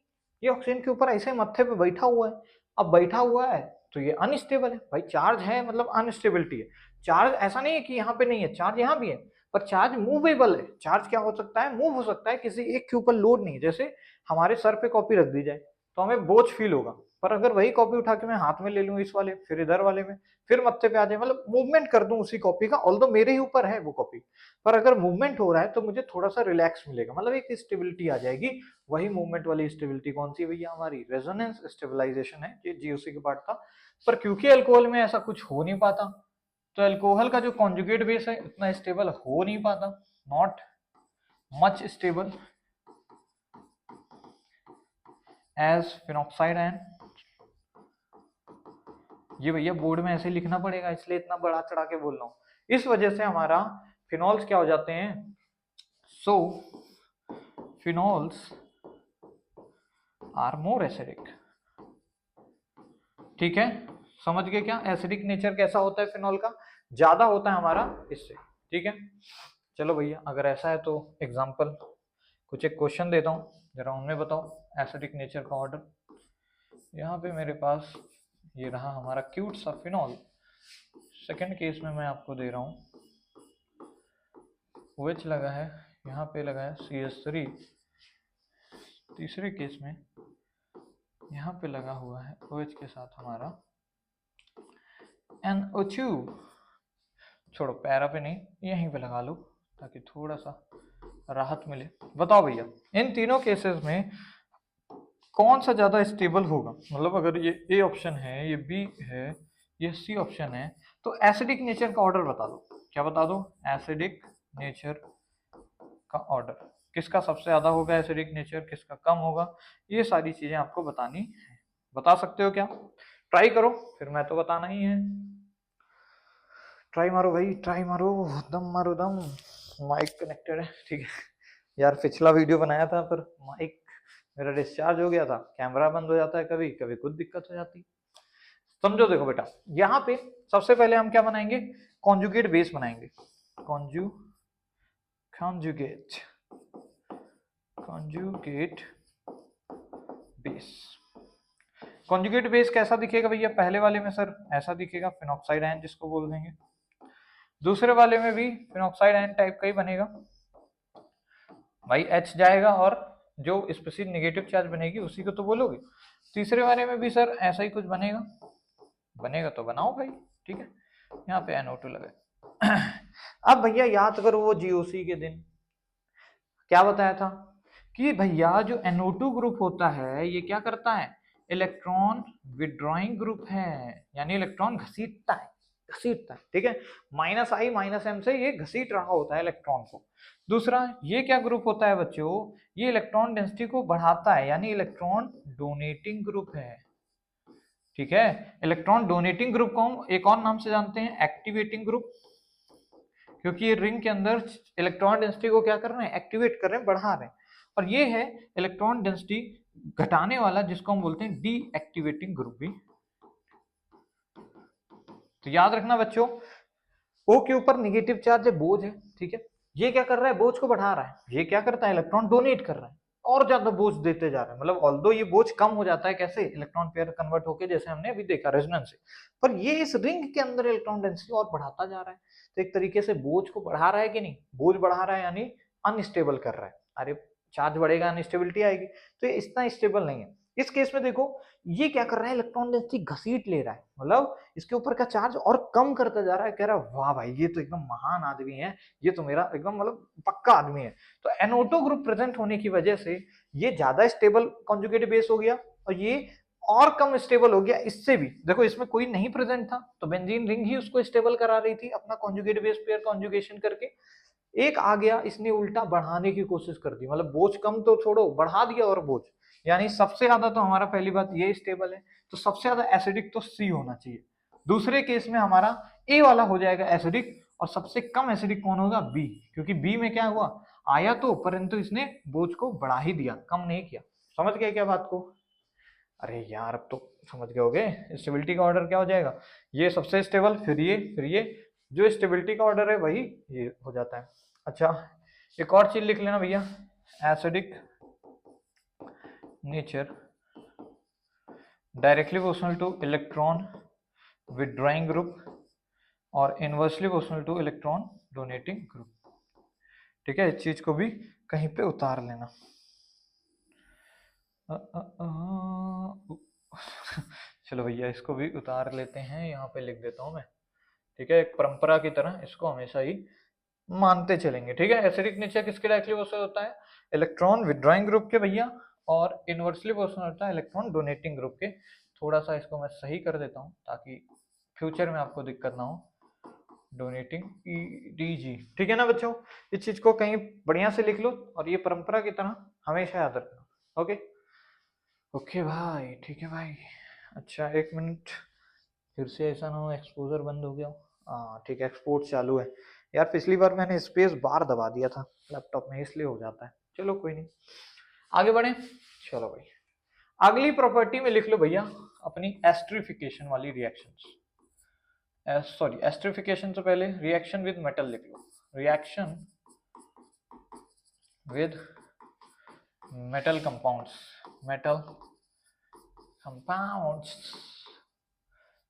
ये ऑक्सीजन के ऊपर ऐसे मत्थे पे बैठा हुआ है। अब बैठा हुआ है तो ये अनस्टेबल है भाई। चार्ज है मतलब अनस्टेबिलिटी है। चार्ज ऐसा नहीं है कि यहाँ पे नहीं है, चार्ज यहाँ भी है, पर चार्ज मूवेबल है। चार्ज क्या हो सकता है? मूव हो सकता है, किसी एक के ऊपर लोड नहीं। जैसे हमारे सर पे कॉपी रख दी जाए तो हमें बोझ फील होगा, पर अगर वही कॉपी उठा के मैं हाथ में ले लूं इस वाले, फिर इधर वाले में, फिर मत्थे पे आ जाए, मतलब मूवमेंट कर दूं उसी कॉपी का, ऑल्दो मेरे ही ऊपर है वो कॉपी, पर अगर मूवमेंट हो रहा है तो मुझे थोड़ा सा रिलैक्स मिलेगा, मतलब एक स्टेबिलिटी आ जाएगी। वही मूवमेंट वाली स्टेबिलिटी कौन सी भैया? हमारी रेजोनेंस स्टेबलाइजेशन है, ये जीओसी के पार्ट था। पर क्योंकि अल्कोहल में ऐसा कुछ हो नहीं पाता, तो अल्कोहल का जो कॉन्जुगेट बेस है इतना स्टेबल हो नहीं पाता, not much stable as phenoxide ion. ये भैया बोर्ड में ऐसे लिखना पड़ेगा, इसलिए इतना बड़ा चढ़ा के बोल रहा हूं। इस वजह से हमारा फिनॉल्स क्या हो जाते हैं? सो फिनॉल्स आर मोर एसिडिक। ठीक है, समझ गए क्या? एसिडिक नेचर कैसा होता है फिनॉल का? ज्यादा होता है हमारा इससे। ठीक है, चलो भैया अगर ऐसा है तो एग्जांपल कुछ एक क्वेश्चन देता हूँ, जरा उनमें बताओ एसिडिक नेचर का ऑर्डर। यहाँ पे मेरे पास ये रहा हमारा क्यूट सा फिनॉल। सेकंड केस में मैं आपको दे रहा हूँ OH लगा है, यहाँ पे लगा है CH3। तीसरे केस में यहाँ पे लगा हुआ है OH के साथ हमारा NO2। छोड़ो पैरा पे नहीं, यहीं पे लगा लो ताकि थोड़ा सा राहत मिले। बताओ भैया इन तीनों केसेस में कौन सा ज्यादा स्टेबल होगा? मतलब अगर ये A ऑप्शन है, ये B है, ये C ऑप्शन है, तो एसिडिक नेचर का ऑर्डर बता दो। क्या बता दो? एसिडिक नेचर का ऑर्डर किसका सबसे ज्यादा होगा, एसिडिक नेचर किसका कम होगा, ये सारी चीजें आपको बतानी है। बता सकते हो क्या? ट्राई करो, फिर मैं तो बताना ही है। ट्राई मारो भाई, ट्राई मारो, दम मारो दम। माइक कनेक्टेड है, ठीक है यार। पिछला वीडियो बनाया था पर माइक मेरा डिस्चार्ज हो गया था, कैमरा बंद हो जाता है कभी कभी, कुछ दिक्कत हो जाती। समझो देखो बेटा, यहाँ पे सबसे पहले हम क्या बनाएंगे? कॉन्जुगेट बेस बनाएंगे। Conjugate base. कॉन्जुगेट बेस कैसा दिखेगा भैया? पहले वाले में सर ऐसा दिखेगा, फिनॉक्साइड आयन जिसको बोल देंगे। दूसरे वाले में भी फिनॉक्साइड आयन टाइप का ही बनेगा भाई, H जाएगा और जो स्पेसिफिक नेगेटिव चार्ज बनेगी उसी को तो बोलोगे। तीसरे वाले में भी सर ऐसा ही कुछ बनेगा तो बनाओ भाई। ठीक है, यहाँ पे NO2 लगे। अब भैया याद करो वो जीओसी के दिन क्या बताया था कि भैया जो NO2 ग्रुप होता है ये क्या करता है? इलेक्ट्रॉन विड्रॉइंग ग्रुप है, यानी इलेक्ट्रॉन घसीटता है। ठीक है, -I -M से ये घसीट रहा होता है इलेक्ट्रॉन को। दूसरा ये क्या ग्रुप होता है बच्चों? ये इलेक्ट्रॉन डेंसिटी को बढ़ाता है, यानी इलेक्ट्रॉन डोनेटिंग ग्रुप है। ठीक है, इलेक्ट्रॉन डोनेटिंग ग्रुप को हम एक और नाम से जानते हैं, एक्टिवेटिंग ग्रुप, क्योंकि ये रिंग के अंदर इलेक्ट्रॉन डेंसिटी को क्या कर रहे हैं? एक्टिवेट कर रहे हैं, बढ़ा रहे हैं। और ये है इलेक्ट्रॉन डेंसिटी घटाने वाला, जिसको हम बोलते हैं डीएक्टिवेटिंग ग्रुप भी। तो याद रखना बच्चों, O के ऊपर निगेटिव चार्ज है, बोझ है, ठीक है। ये क्या कर रहा है, बोझ को बढ़ा रहा है। ये क्या करता है, इलेक्ट्रॉन डोनेट कर रहा है और ज्यादा बोझ देते जा रहा है। मतलब ऑल्दो ये बोझ कम हो जाता है, कैसे, इलेक्ट्रॉन पेयर कन्वर्ट होके, जैसे हमने अभी देखा रेजोनेंस से, पर ये इस रिंग के अंदर इलेक्ट्रॉन डेंसिटी और बढ़ाता जा रहा है। तो एक तरीके से बोझ को बढ़ा रहा है कि नहीं, बोझ बढ़ा रहा है यानी अनस्टेबल कर रहा है। अरे चार्ज बढ़ेगा अनस्टेबिलिटी आएगी, तो ये इतना स्टेबल नहीं है। इस केस में देखो ये क्या कर रहा है, इलेक्ट्रॉन डेंसिटी घसीट ले रहा है, मतलब इसके ऊपर का चार्ज और कम करता जा रहा है। कह रहा है वाह भाई, ये तो एकदम महान आदमी है, ये तो मेरा एकदम मतलब पक्का आदमी है। तो NO2 ग्रुप प्रेजेंट होने की वजह से ये ज्यादा स्टेबल कॉन्जुगेट बेस हो गया और ये और कम स्टेबल हो गया। इससे भी देखो, इसमें कोई नहीं प्रेजेंट था तो बेंजीन रिंग ही उसको स्टेबल करा रही थी अपना कॉन्जुगेट बेस पेयर कॉन्जुगेशन करके। एक आ गया, इसने उल्टा बढ़ाने की कोशिश कर दी, मतलब बोझ कम तो छोड़ो, बढ़ा दिया और बोझ। यानी सबसे ज्यादा तो हमारा पहली बात ये स्टेबल है, तो सबसे ज्यादा एसिडिक तो C होना चाहिए। दूसरे केस में हमारा A वाला हो जाएगा एसिडिक, और सबसे कम एसिडिक कौन होगा, B, क्योंकि B में क्या हुआ, आया तो, परंतु इसने बोझ को बढ़ा ही दिया, कम नहीं किया। समझ गए क्या बात को? अरे यार अब तो समझ गए होगे। स्टेबिलिटी का ऑर्डर क्या हो जाएगा, ये सबसे स्टेबल, फिर ये जो स्टेबिलिटी का ऑर्डर है वही ये हो जाता है। अच्छा एक और चीज लिख लेना भैया, acidic nature directly proportional to electron withdrawing group और inversely proportional to electron donating group. ठीक है, इस चीज को भी कहीं पे उतार लेना। चलो भैया इसको भी उतार लेते हैं, यहाँ पे लिख देता हूँ मैं। ठीक है, एक परंपरा की तरह इसको हमेशा ही मानते चलेंगे। ठीक है, एसिडिक नेचर किसके डायरेक्टली प्रोपोर्शनल होता है, इलेक्ट्रॉन विथड्रॉइंग ग्रुप के भैया, और इनवर्सली प्रोपोर्शनल होता है इलेक्ट्रॉन डोनेटिंग ग्रुप के। थोड़ा सा इसको मैं सही कर देता हूँ ताकि फ्यूचर में आपको दिक्कत ना हो। डोनेटिंग EDG, ठीक है ना बच्चों, इस चीज को कहीं बढ़िया से लिख लो और ये परंपरा की तरह हमेशा याद रखना। ओके ओके भाई, ठीक है भाई। अच्छा एक मिनट, फिर से ऐसा ना हो एक्सपोजर बंद हो गया। हाँ ठीक है, एक्सपोर्ट चालू है। यार पिछली बार मैंने स्पेस बार दबा दिया था लैपटॉप में, इसलिए हो जाता है। चलो कोई नहीं, आगे बढ़े। चलो भाई अगली प्रॉपर्टी में लिख लो भैया अपनी एस्ट्रिफिकेशन वाली रिएक्शंस। सॉरी, एस्ट्रिफिकेशन से पहले रिएक्शन विद मेटल लिख लो, reaction with metal compounds, metal compounds.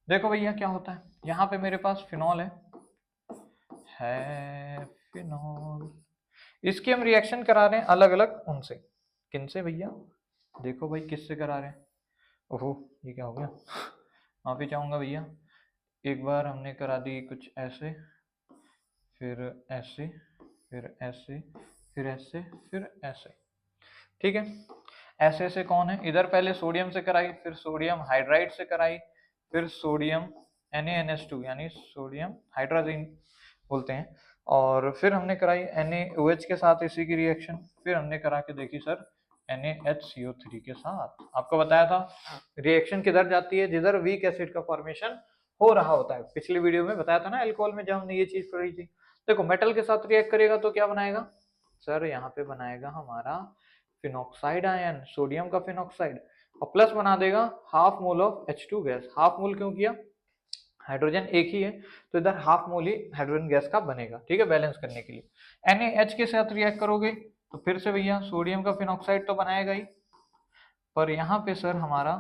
देखो भैया क्या होता है, यहाँ पे मेरे पास फिनॉल है फिनॉल, इसकी हम रिएक्शन करा रहे हैं अलग अलग उनसे। किनसे भैया, देखो भाई किससे करा रहे हैं। ओहो ये क्या हो गया, माफी चाहूंगा भैया। एक बार हमने करा दी कुछ ऐसे, फिर ऐसे, फिर ऐसे, फिर ऐसे, फिर ऐसे। ठीक है, ऐसे ऐसे कौन है, इधर पहले सोडियम से कराई, फिर सोडियम हाइड्राइड से कराई, फिर सोडियम NaNH2 यानी सोडियम हाइड्रोजन बोलते हैं, और फिर हमने कराई NaOH के साथ इसी की रिएक्शन, फिर हमने करा के देखी सर NaHCO3 के साथ। आपको बताया था रिएक्शन किधर जाती है, जिधर वीक एसिड का फॉर्मेशन हो रहा होता है। पिछली वीडियो में बताया था ना अल्कोहल में, जब हमने ये चीज पढ़ी थी। देखो मेटल के साथ रिएक्ट करेगा तो क्या बनाएगा सर, यहाँ पे बनाएगा हमारा फिनॉक्साइड आयन, सोडियम का फिनॉक्साइड, और प्लस बना देगा half mole of H2 gas. Half mole क्यों किया, हाइड्रोजन एक ही है तो इधर हाफ मोल ही हाइड्रोजन गैस का बनेगा। ठीक है, बैलेंस करने के लिए NaH के साथ रिएक्ट करोगे तो फिर से भैया सोडियम का फिनॉक्साइड तो बनाएगा ही, पर यहाँ पे सर हमारा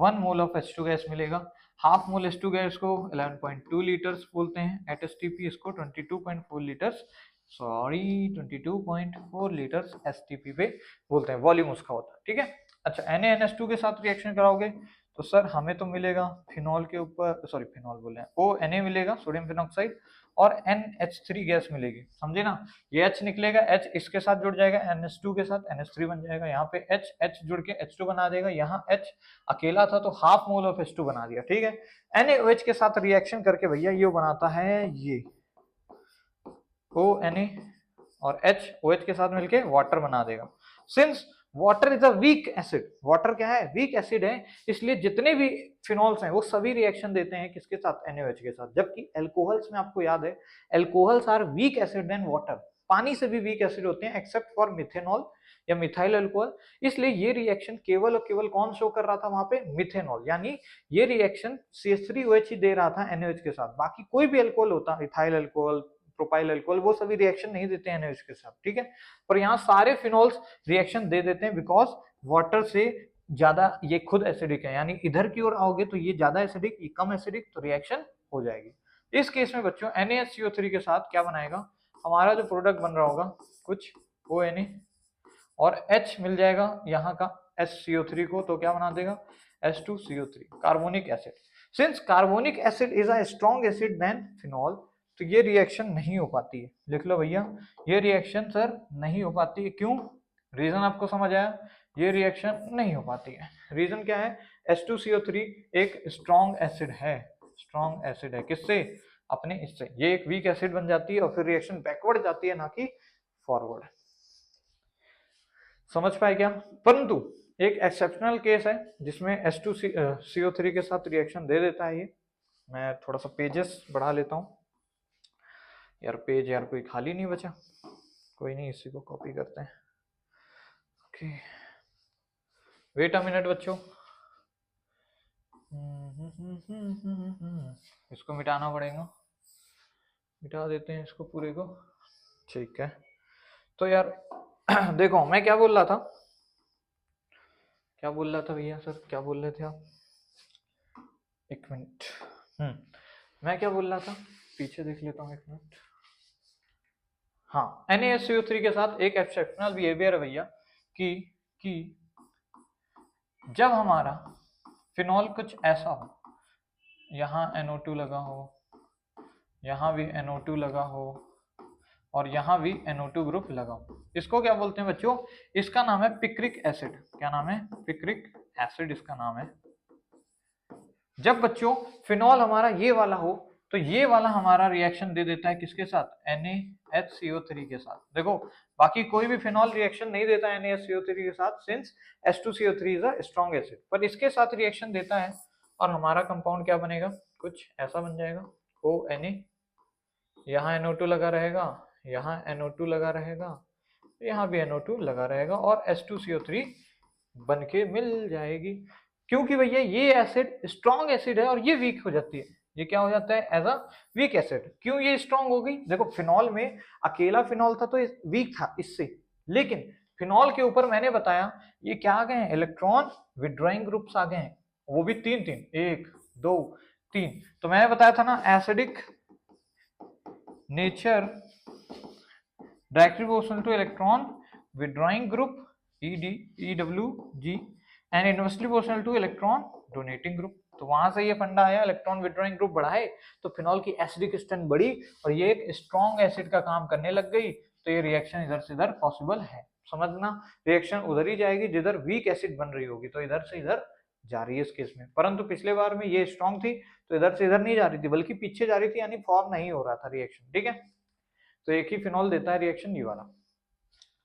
1 मोल ऑफ H2 गैस मिलेगा। हाफ मोल H2 गैस को 11.2 लीटर्स बोलते हैं, एट STP इसको 22.4 लीटर्स, सॉरी 22.4 लीटर्स STP पे बोलते हैं, वॉल्यूम उसका होता है। ठीक है, अच्छा NaNH2 के साथ रिएक्शन कराओगे तो सर हमें तो मिलेगा फिनॉल के ऊपर, सॉरी फिनॉल बोल रहे हैं, ONa मिलेगा सोडियम फिनॉक्साइड, और NH3 गैस मिलेगी, समझे ना। ये H निकलेगा, H इसके साथ जुड़ जाएगा NH2 के साथ, NH3 बन जाएगा, यहाँ पे H जुड़ के H2 बना देगा, यहाँ H अकेला था तो हाफ मोल ऑफ H2 बना दिया। ठीक है, NaOH के साथ रिएक्शन करके भैया ये बनाता है ये ONa, और H OH के साथ मिलके वाटर बना देगा। Since water is a weak acid, water क्या है, वीक एसिड है, इसलिए जितने भी फिनॉल्स हैं वो सभी रिएक्शन देते हैं किसके साथ, NaOH के साथ। जबकि एल्कोहल्स में आपको याद है, alcohols are weak acid than water, पानी से भी वीक एसिड होते हैं एक्सेप्ट फॉर मिथेनॉल, या मिथाइल अल्कोहल, इसलिए ये रिएक्शन केवल और केवल कौन शो कर रहा था वहां पे, मिथेनॉल, यानी ये रिएक्शन CH3OH ही दे रहा था NaOH के साथ, बाकी कोई भी अल्कोहल होता, इथाइल अल्कोहल, प्रोपाइल अल्कोहल, वो सभी रिएक्शन नहीं देते हैं NaOH के साथ, ठीक है। पर यहाँ सारे फिनॉल्स रिएक्शन दे देते हैं बिकॉज वाटर से ज्यादा ये खुद एसिडिक है, यानी इधर की ओर आओगे तो ये ज्यादा एसिडिक, ये कम एसिडिक, तो रिएक्शन हो जाएगी। इस केस में बच्चों NaSCO3 के साथ क्या बनाएगा, हमारा जो प्रोडक्ट बन रहा होगा कुछ ONA और H मिल जाएगा यहाँ का SCO3 को, तो क्या बना देगा H2CO3, carbonic acid. Since carbonic acid is a strong acid than phenol, तो ये रिएक्शन नहीं हो पाती है। लिख लो भैया, ये रिएक्शन सर नहीं हो पाती है, क्यों, रीजन आपको समझ आया, ये रिएक्शन नहीं हो पाती है। रीजन क्या है, H2CO3 एक स्ट्रॉन्ग एसिड है, स्ट्रॉन्ग एसिड है किससे, अपने इससे, ये एक वीक एसिड बन जाती है और फिर रिएक्शन बैकवर्ड जाती है ना कि फॉरवर्ड। समझ पाए क्या। परंतु एक एक्सेप्शनल केस है जिसमें H2CO3 के साथ रिएक्शन दे देता है ये। मैं थोड़ा सा पेजेस बढ़ा लेता हूँ यार, पेज यार कोई खाली नहीं बचा, कोई नहीं, इसी को कॉपी करते हैं। ओके, वेट अ मिनट बच्चों, इसको मिटाना पड़ेगा, मिटा देते हैं इसको पूरे को, ठीक है। तो यार देखो मैं क्या बोल रहा था, क्या बोल रहा था भैया, सर क्या बोल रहे थे आप, एक मिनट, मैं क्या बोल रहा था, पीछे देख लेता हूँ एक मिनट। हाँ, NaSCO3 के साथ एक एक्सेप्शनल बिहेवियर है भैया कि जब हमारा फिनॉल कुछ ऐसा हो, यहाँ NO2 लगा हो, यहाँ भी NO2 लगा हो और यहाँ भी NO2 ग्रुप लगा हो, इसको क्या बोलते हैं बच्चों, इसका नाम है पिक्रिक एसिड। क्या नाम है, पिक्रिक एसिड इसका नाम है। जब बच्चों फिनॉल हमारा ये वाला हो तो ये वाला हमारा रिएक्शन दे देता है किसके साथ, NaHCO3 के साथ। देखो बाकी कोई भी फिनॉल रिएक्शन नहीं देता है NaHCO3 के साथ, since H2CO3 is a strong acid, पर इसके साथ रिएक्शन देता है और हमारा कंपाउंड क्या बनेगा, कुछ ऐसा बन जाएगा ONA, यहाँ NO2 लगा रहेगा, यहाँ NO2 लगा रहेगा, यहाँ भी NO2 लगा रहेगा और H2CO3 बन के मिल जाएगी। क्योंकि भैया ये एसिड स्ट्रॉन्ग एसिड है और ये वीक हो जाती है, ये क्या हो जाता है, एज अ वीक एसिड। क्यों ये स्ट्रॉन्ग हो गई, देखो फिनॉल में अकेला फिनॉल था तो वीक था इससे, लेकिन फिनॉल के ऊपर मैंने बताया ये क्या आ गए हैं, इलेक्ट्रॉन विड्रॉइंग ग्रुप्स आ गए हैं, वो भी तीन तीन, 1 2 3। तो मैंने बताया था ना acidic nature directly proportional to electron withdrawing group EWG and inversely proportional to electron donating group. तो वहां से ये फंडा आया, इलेक्ट्रॉन विड्रॉइंग ग्रुप बढ़ाए तो फिनॉल की एसिडिक स्ट्रेंथ बढ़ी और ये एक स्ट्रॉन्ग एसिड का काम करने लग गई, तो ये रिएक्शन इधर से इधर पॉसिबल है। समझना, रिएक्शन उधर ही जाएगी जिधर वीक एसिड बन रही होगी, तो इधर से इधर जा रही है इस केस में। परंतु पिछले बार में ये स्ट्रॉन्ग थी तो इधर से इधर नहीं जा रही थी बल्कि पीछे जा रही थी, यानी फॉर्म नहीं हो रहा था रिएक्शन, ठीक है। तो एक ही फिनॉल देता है रिएक्शन, ये वाला।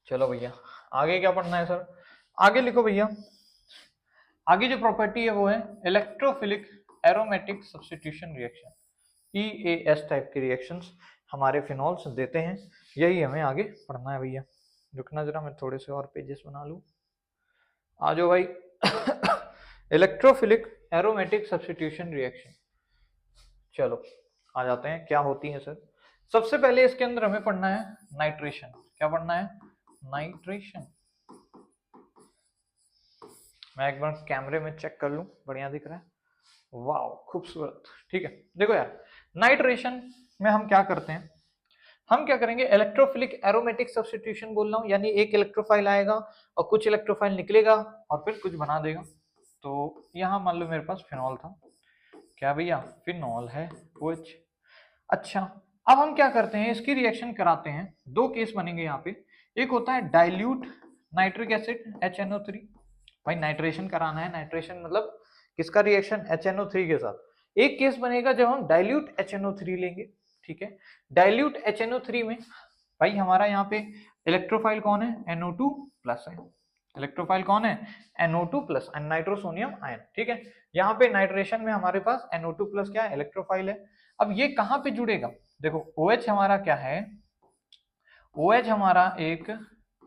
चलो भैया आगे क्या पढ़ना है सर, आगे लिखो भैया, आगे जो प्रॉपर्टी है वो है electrophilic aromatic substitution reaction, EAS type के रिएक्शंस हमारे फिनॉल्स देते हैं, यही हमें आगे पढ़ना है भैया। रुकना जरा, मैं थोड़े से और पेजेस बना लूं, आ जाओ भाई। इलेक्ट्रोफिलिक एरोमेटिक सब्स्टिट्यूशन रिएक्शन, चलो आ जाते हैं, क्या होती है सर। सबसे पहले इसके अंदर हमें पढ़ना है नाइट्रेशन। क्या पढ़ना है, नाइट्रेशन। मैं एक बार कैमरे में चेक कर लूं, बढ़िया दिख रहा है, वाह खूबसूरत, ठीक है। देखो यार नाइट्रेशन में हम क्या करते हैं, हम क्या करेंगे, इलेक्ट्रोफिलिक एरोमेटिक सब्स्टिट्यूशन बोल रहा हूं, यानी एक इलेक्ट्रोफाइल आएगा और कुछ इलेक्ट्रोफाइल निकलेगा और फिर कुछ बना देगा। तो यहाँ मान लो मेरे पास फिनॉल था, क्या भैया फिनॉल है OH। अच्छा अब हम क्या करते हैं, इसकी रिएक्शन कराते हैं, दो केस बनेंगे यहाँ पे, एक होता है डाइल्यूट नाइट्रिक एसिड HNO3, भाई नाइट्रेशन कराना है, नाइट्रेशन मतलब किसका रिएक्शन, HNO3 के साथ। एक केस बनेगा जब हम डाइल्यूट HNO3 लेंगे, ठीक है। डाइल्यूट HNO3 में भाई हमारा यहाँ पे इलेक्ट्रोफाइल कौन है, NO2 प्लस है, इलेक्ट्रोफाइल कौन है, NO2 प्लस नाइट्रोसोनियम आयन, ठीक है। यहाँ पे नाइट्रेशन में हमारे पास NO2 प्लस क्या है, इलेक्ट्रोफाइल है। अब ये कहाँ पे जुड़ेगा, देखो OH हमारा क्या है, OH हमारा एक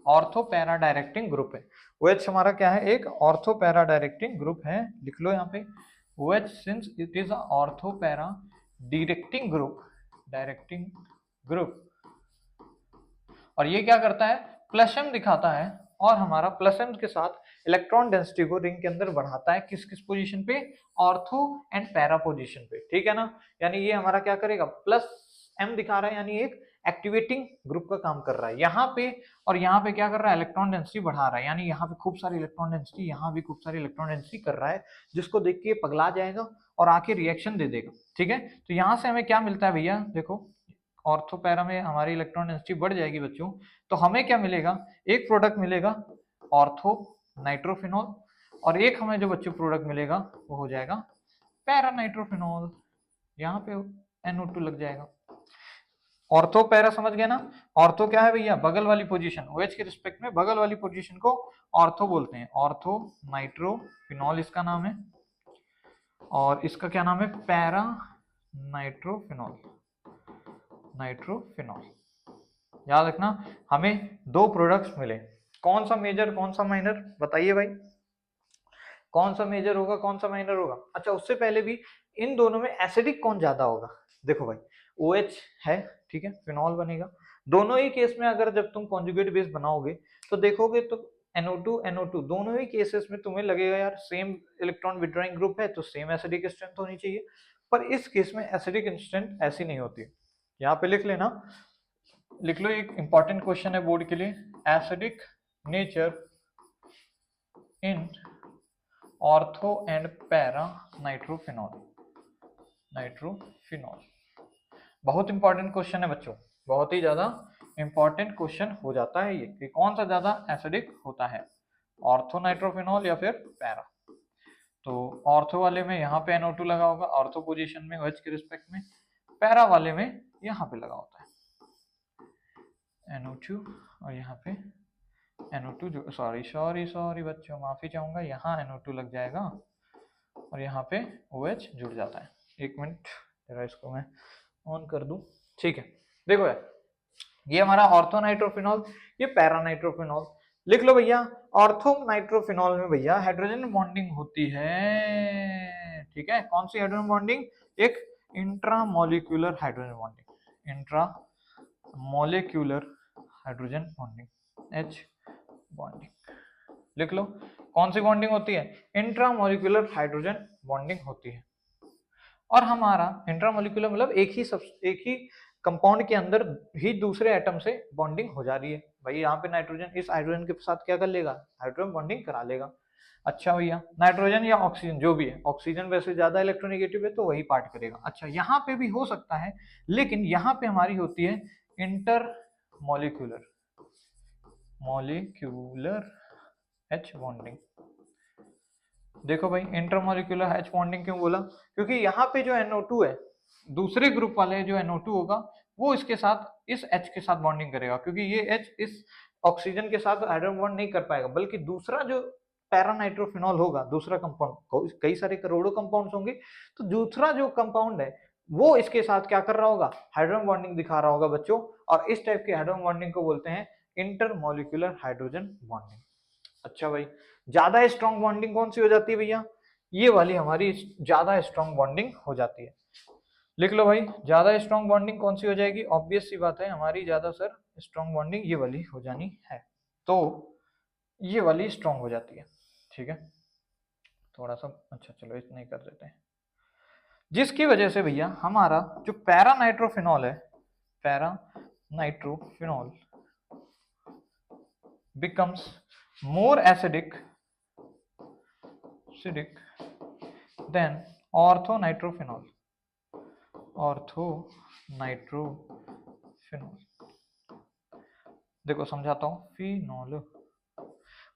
ऑर्थो पैरा डायरेक्टिंग ग्रुप है। OH हमारा क्या है, एक ऑर्थो पैरा डायरेक्टिंग ग्रुप है। लिख लो यहाँ पे OH since it is ortho para directing group. और ये क्या करता है, प्लस m दिखाता है और हमारा प्लस m के साथ इलेक्ट्रॉन डेंसिटी को रिंग के अंदर बढ़ाता है किस किस पोजीशन पे, ऑर्थो एंड पैरा पोजीशन पे, ठीक है ना। यानी ये हमारा क्या करेगा, प्लस m दिखा रहा है, यानी एक एक्टिवेटिंग ग्रुप का काम कर रहा है यहाँ पे। और यहाँ पे क्या कर रहा है, इलेक्ट्रॉन डेंसिटी बढ़ा रहा है, यानी यहाँ पे खूब सारी इलेक्ट्रॉन डेंसिटी, यहाँ भी खूब सारी इलेक्ट्रॉन डेंसिटी कर रहा है, जिसको देख के पगला जाएगा और आके रिएक्शन दे देगा, ठीक है। तो यहाँ से हमें क्या मिलता है भैया, देखो ऑर्थो पैरा में हमारी इलेक्ट्रॉन डेंसिटी बढ़ जाएगी बच्चों, तो हमें क्या मिलेगा, एक प्रोडक्ट मिलेगा ऑर्थो नाइट्रोफिनॉल, और एक हमें जो बच्चों प्रोडक्ट मिलेगा वो हो जाएगा पैरा नाइट्रोफिनॉल। यहाँ पे NO2 लग जाएगा। ऑर्थो पैरा समझ गए ना। ऑर्थो क्या है भैया, बगल वाली पोजीशन, OH के रिस्पेक्ट में बगल वाली पोजीशन को ऑर्थो बोलते हैं। ऑर्थो नाइट्रोफिनॉल इसका नाम है, और इसका क्या नाम है, पैरा नाइट्रोफिनॉल। याद रखना, हमें दो प्रोडक्ट्स मिले, कौन सा मेजर कौन सा माइनर, बताइए भाई कौन सा मेजर होगा कौन सा माइनर होगा। अच्छा उससे पहले भी इन दोनों में एसिडिक कौन ज्यादा होगा, देखो भाई OH है, ठीक है, फिनॉल बनेगा। दोनों ही केस में अगर जब तुम कॉन्जुगेट बेस बनाओगे तो देखोगे तो NO2 दोनों ही केसेस में तुम्हें लगेगा यार सेम इलेक्ट्रॉन विड्रॉइंग ग्रुप है तो सेम एसिडिक स्ट्रेंथ होनी चाहिए, पर इस केस में एसिडिक स्ट्रेंथ ऐसी नहीं होती। यहाँ पे लिख लेना, लिख लो, एक इंपॉर्टेंट क्वेश्चन है बोर्ड के लिए, acidic nature in ortho and para nitrophenol. बहुत इंपॉर्टेंट क्वेश्चन है बच्चों, बहुत ही ज्यादा इंपॉर्टेंट क्वेश्चन हो जाता है ये कि कौन सा ज्यादा एसिडिक होता है, ऑर्थो नाइट्रोफिनॉल या फिर पैरा। तो ऑर्थो वाले में यहाँ पे NO2 लगा होगा ऑर्थो पोजीशन में OH के रिस्पेक्ट में, पैरा वाले में यहाँ पे लगा होता है NO2 और यहाँ पे NO2 जो सॉरी बच्चों माफी चाहूंगा, यहाँ NO2 लग जाएगा और यहाँ पे OH जुड़ जाता है। एक मिनट जरा इसको मैं ऑन कर दूं, ठीक है। देखो यार ये हमारा ऑर्थो नाइट्रोफिनॉल, ये पैरा नाइट्रोफिनॉल। लिख लो भैया, ऑर्थो नाइट्रोफिनॉल में भैया हाइड्रोजन बॉन्डिंग होती है, ठीक है। कौन सी हाइड्रोजन बॉन्डिंग, एक intramolecular hydrogen bonding, intramolecular hydrogen bonding, H bonding. लिख लो कौन सी बॉन्डिंग होती है, इंट्रामोलिक्यूलर हाइड्रोजन बॉन्डिंग होती है। और हमारा इंट्रामोलिक्यूलर मतलब एक ही कंपाउंड के अंदर ही दूसरे एटम से बॉन्डिंग हो जा रही है। भाई यहाँ पे नाइट्रोजन इस हाइड्रोजन के साथ क्या कर लेगा, हाइड्रोजन बॉन्डिंग करा लेगा। अच्छा भैया नाइट्रोजन या ऑक्सीजन जो भी है, ऑक्सीजन वैसे ज्यादा इलेक्ट्रोनेगेटिव है तो वही पार्ट करेगा। अच्छा यहाँ पे भी हो सकता है, लेकिन यहाँ पे हमारी होती है इंटरमोलिक्यूलर H बॉन्डिंग। देखो भाई इंटरमोलिक्यूलर H बॉन्डिंग क्यों बोला, क्योंकि यहाँ पे जो NO2 है, दूसरे ग्रुप वाले जो NO2 होगा वो इसके साथ इस H के साथ बॉन्डिंग करेगा, क्योंकि ये H इस ऑक्सीजन के साथ हाइड्रोजन बॉन्ड नहीं कर पाएगा, बल्कि दूसरा जो पैरानाइट्रोफिनॉल होगा, दूसरा कंपाउंड, कई सारे करोड़ों कंपाउंड्स होंगे, तो दूसरा जो कंपाउंड है वो इसके साथ क्या कर रहा होगा, हाइड्रोजन बॉन्डिंग दिखा रहा होगा बच्चों। और इस टाइप के हाइड्रोजन बॉन्डिंग को बोलते हैं इंटरमोलिक्यूलर हाइड्रोजन बॉन्डिंग। अच्छा भाई ज्यादा स्ट्रॉन्ग बॉन्डिंग कौन सी हो जाती है भैया, ये वाली हमारी ज्यादा स्ट्रॉन्ग बॉन्डिंग हो जाती है। लिख लो भाई ज्यादा स्ट्रॉन्ग बॉन्डिंग कौन सी हो जाएगी, ऑब्वियस सी बात है हमारी ज्यादा सर स्ट्रॉन्ग बॉन्डिंग ये वाली हो जानी है, तो ये वाली स्ट्रॉन्ग हो जाती है, ठीक है। थोड़ा सा अच्छा चलो इतना ही कर देते हैं, जिसकी वजह से भैया हमारा जो पैरा नाइट्रोफिनॉल है, para nitrophenol becomes more acidic than orthonitrophenol। देखो समझाता हूँ, फिनॉल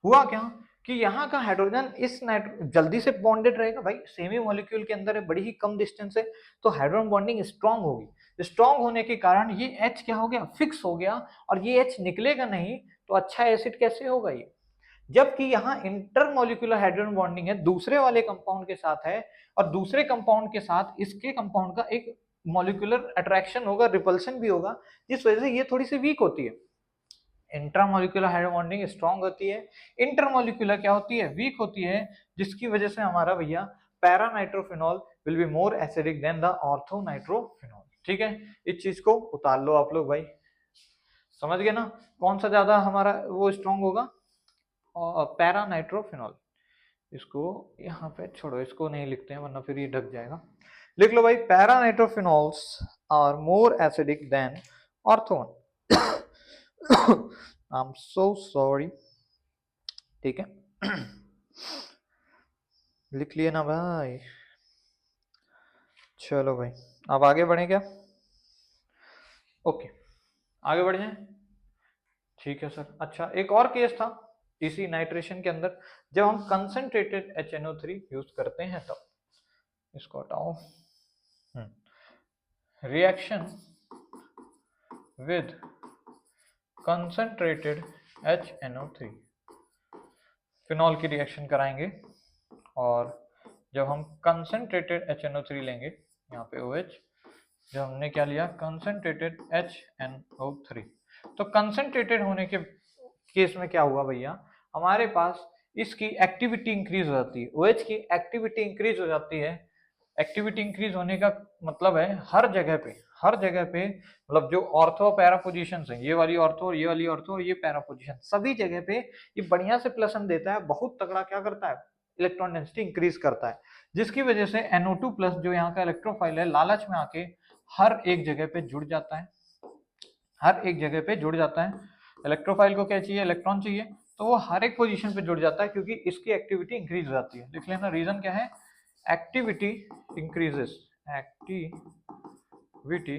हुआ क्या कि यहाँ का हाइड्रोजन इस जल्दी से बॉन्डेड रहेगा, भाई सेम ही मॉलिक्यूल के अंदर है, बड़ी ही कम डिस्टेंस है, तो हाइड्रोजन बॉन्डिंग स्ट्रांग होगी। स्ट्रांग होने के कारण ये H क्या हो गया, फिक्स हो गया, और ये H निकलेगा नहीं, तो अच्छा एसिड कैसे होगा ये। जबकि यहाँ इंटरमोलिक्यूलर हाइड्रोजन बॉन्डिंग है, दूसरे वाले कंपाउंड के साथ है, और दूसरे कंपाउंड के साथ इसके कंपाउंड का एक मॉलिक्यूलर अट्रैक्शन होगा, रिपल्शन भी होगा, जिस वजह से ये थोड़ी सी वीक होती है। इंट्रामोलिकुलर हाइड्रोजन बॉन्डिंग स्ट्रांग होती है, इंटरमोलिकुलर क्या होती है, वीक होती है, जिसकी वजह से हमारा भैया para nitrophenol will be more acidic then the ortho nitrophenol. ठीक है, इस चीज को उतार लो आप लोग भाई, समझ गए ना, कौन सा ज्यादा हमारा वो स्ट्रांग होगा, पैरा नाइट्रोफिनॉल। इसको यहाँ पे छोड़ो, इसको नहीं लिखते हैं वरना फिर ये ढक जाएगा, लिख लो भाई, para nitrophenols are more acidic than ortho. I am so sorry, ठीक है। लिख लिए ना भाई, चलो भाई अब आगे बढ़े क्या, ओके आगे बढ़ जाए, ठीक है सर। अच्छा एक और केस था इसी नाइट्रेशन के अंदर, जब हम कंसंट्रेटेड HNO3 यूज करते हैं तब, इसको हटाओ, reaction with concentrated HNO3, phenol की रिएक्शन कराएंगे, और जब हम कंसंट्रेटेड HNO3 लेंगे, यहाँ पे OH, जब हमने क्या लिया कंसंट्रेटेड HNO3, तो कंसंट्रेटेड होने के केस में क्या हुआ भैया, हमारे पास इसकी एक्टिविटी इंक्रीज हो जाती है, OH की एक्टिविटी इंक्रीज हो जाती है। एक्टिविटी इंक्रीज होने का मतलब है हर जगह पे मतलब जो ऑर्थो पैरा पोजीशन है, ये वाली ऑर्थो, ये वाली ऑर्थो, ये पैरा पोजीशन, सभी जगह पे ये बढ़िया से प्लसन देता है, बहुत तगड़ा क्या करता है, इलेक्ट्रॉन डेंसिटी इंक्रीज करता है, जिसकी वजह से NO2 प्लस जो यहाँ का इलेक्ट्रोफाइल है, लालच में आके हर एक जगह पे जुड़ जाता है, हर एक जगह पे जुड़ जाता है। इलेक्ट्रोफाइल को क्या चाहिए, इलेक्ट्रॉन चाहिए, तो वो हर एक पोजीशन पे जुड़ जाता है क्योंकि इसकी एक्टिविटी इंक्रीज हो जाती है। लिख लेना रीजन क्या है, एक्टिविटी इंक्रीजेस, एक्टिविटी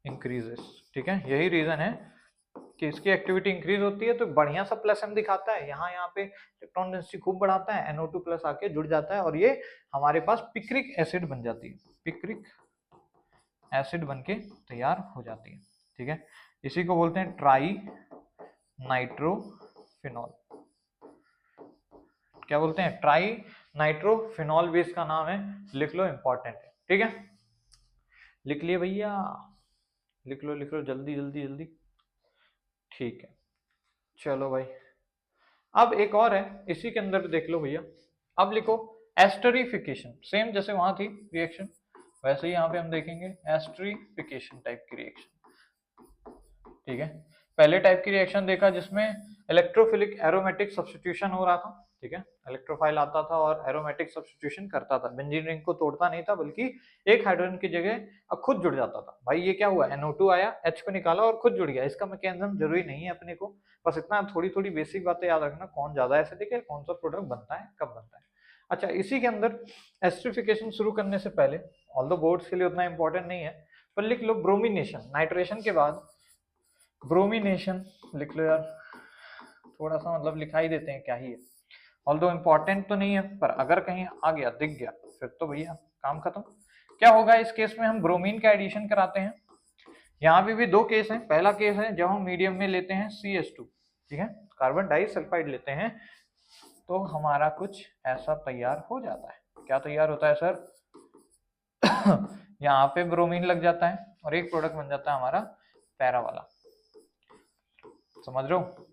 इंक्रीजेस, ठीक है, यही रीजन है कि इसकी एक्टिविटी इंक्रीज होती है तो बढ़िया सा प्लस एम दिखाता है, यहाँ पे इलेक्ट्रॉन डेंसिटी खूब बढ़ाता है, NO2 प्लस आके जुड़ जाता है और ये हमारे पास पिक्रिक एसिड बन जाती है, पिक्रिक एसिड बन के तैयार हो जाती है। ठीक है, इसी को बोलते हैं ट्राई नाइट्रोफिनॉल, क्या बोलते हैं, ट्राई नाइट्रोफिनॉल भी इसका नाम है, लिख लो, इंपॉर्टेंट है। ठीक है, लिख लिए भैया, लिख लो जल्दी जल्दी जल्दी, ठीक है। चलो भाई अब एक और है इसी के अंदर देख लो भैया, अब लिखो एस्टरिफिकेशन, सेम जैसे वहां थी रिएक्शन वैसे ही यहाँ पे हम देखेंगे एस्टरिफिकेशन टाइप की रिएक्शन। ठीक है, पहले टाइप की रिएक्शन देखा जिसमें इलेक्ट्रोफिलिक एरोमेटिक सब्स्टिट्यूशन हो रहा था। ठीक है, इलेक्ट्रोफाइल आता था और एरोमेटिक सब्स्टिट्यूशन करता था, बेंजीन रिंग को तोड़ता नहीं था बल्कि एक हाइड्रोजन की जगह अब खुद जुड़ जाता था। भाई ये क्या हुआ, NO2 आया, H को निकाला और खुद जुड़ गया, इसका मैकेनिज्म जरूरी नहीं है अपने को, बस इतना थोड़ी थोड़ी बेसिक बातें याद रखना, कौन ज्यादा एसिडिक है, कौन सा प्रोडक्ट बनता है, कब बनता है। अच्छा, इसी के अंदर एस्टरिफिकेशन शुरू करने से पहले, ऑल्दो बोर्ड्स के लिए उतना इंपॉर्टेंट नहीं है, पर लिख लो ब्रोमिनेशन, नाइट्रेशन के बाद ब्रोमिनेशन लिख लो यार, थोड़ा सा मतलब लिखाई देते हैं क्या ही है, ऑल्दो इंपॉर्टेंट तो नहीं है, पर अगर कहीं आ गया दिख गया फिर तो भैया काम खत्म। क्या होगा इस केस में, हम ब्रोमीन का एडिशन कराते हैं, यहाँ भी दो केस हैं। पहला केस है जब हम मीडियम में लेते हैं CH2, ठीक है, कार्बन डाइसल्फाइड लेते हैं, तो हमारा कुछ ऐसा तैयार हो जाता है। क्या तैयार होता है सर यहाँ पे ब्रोमीन लग जाता है और एक प्रोडक्ट बन जाता है हमारा पैरा वाला, समझ रहे हो।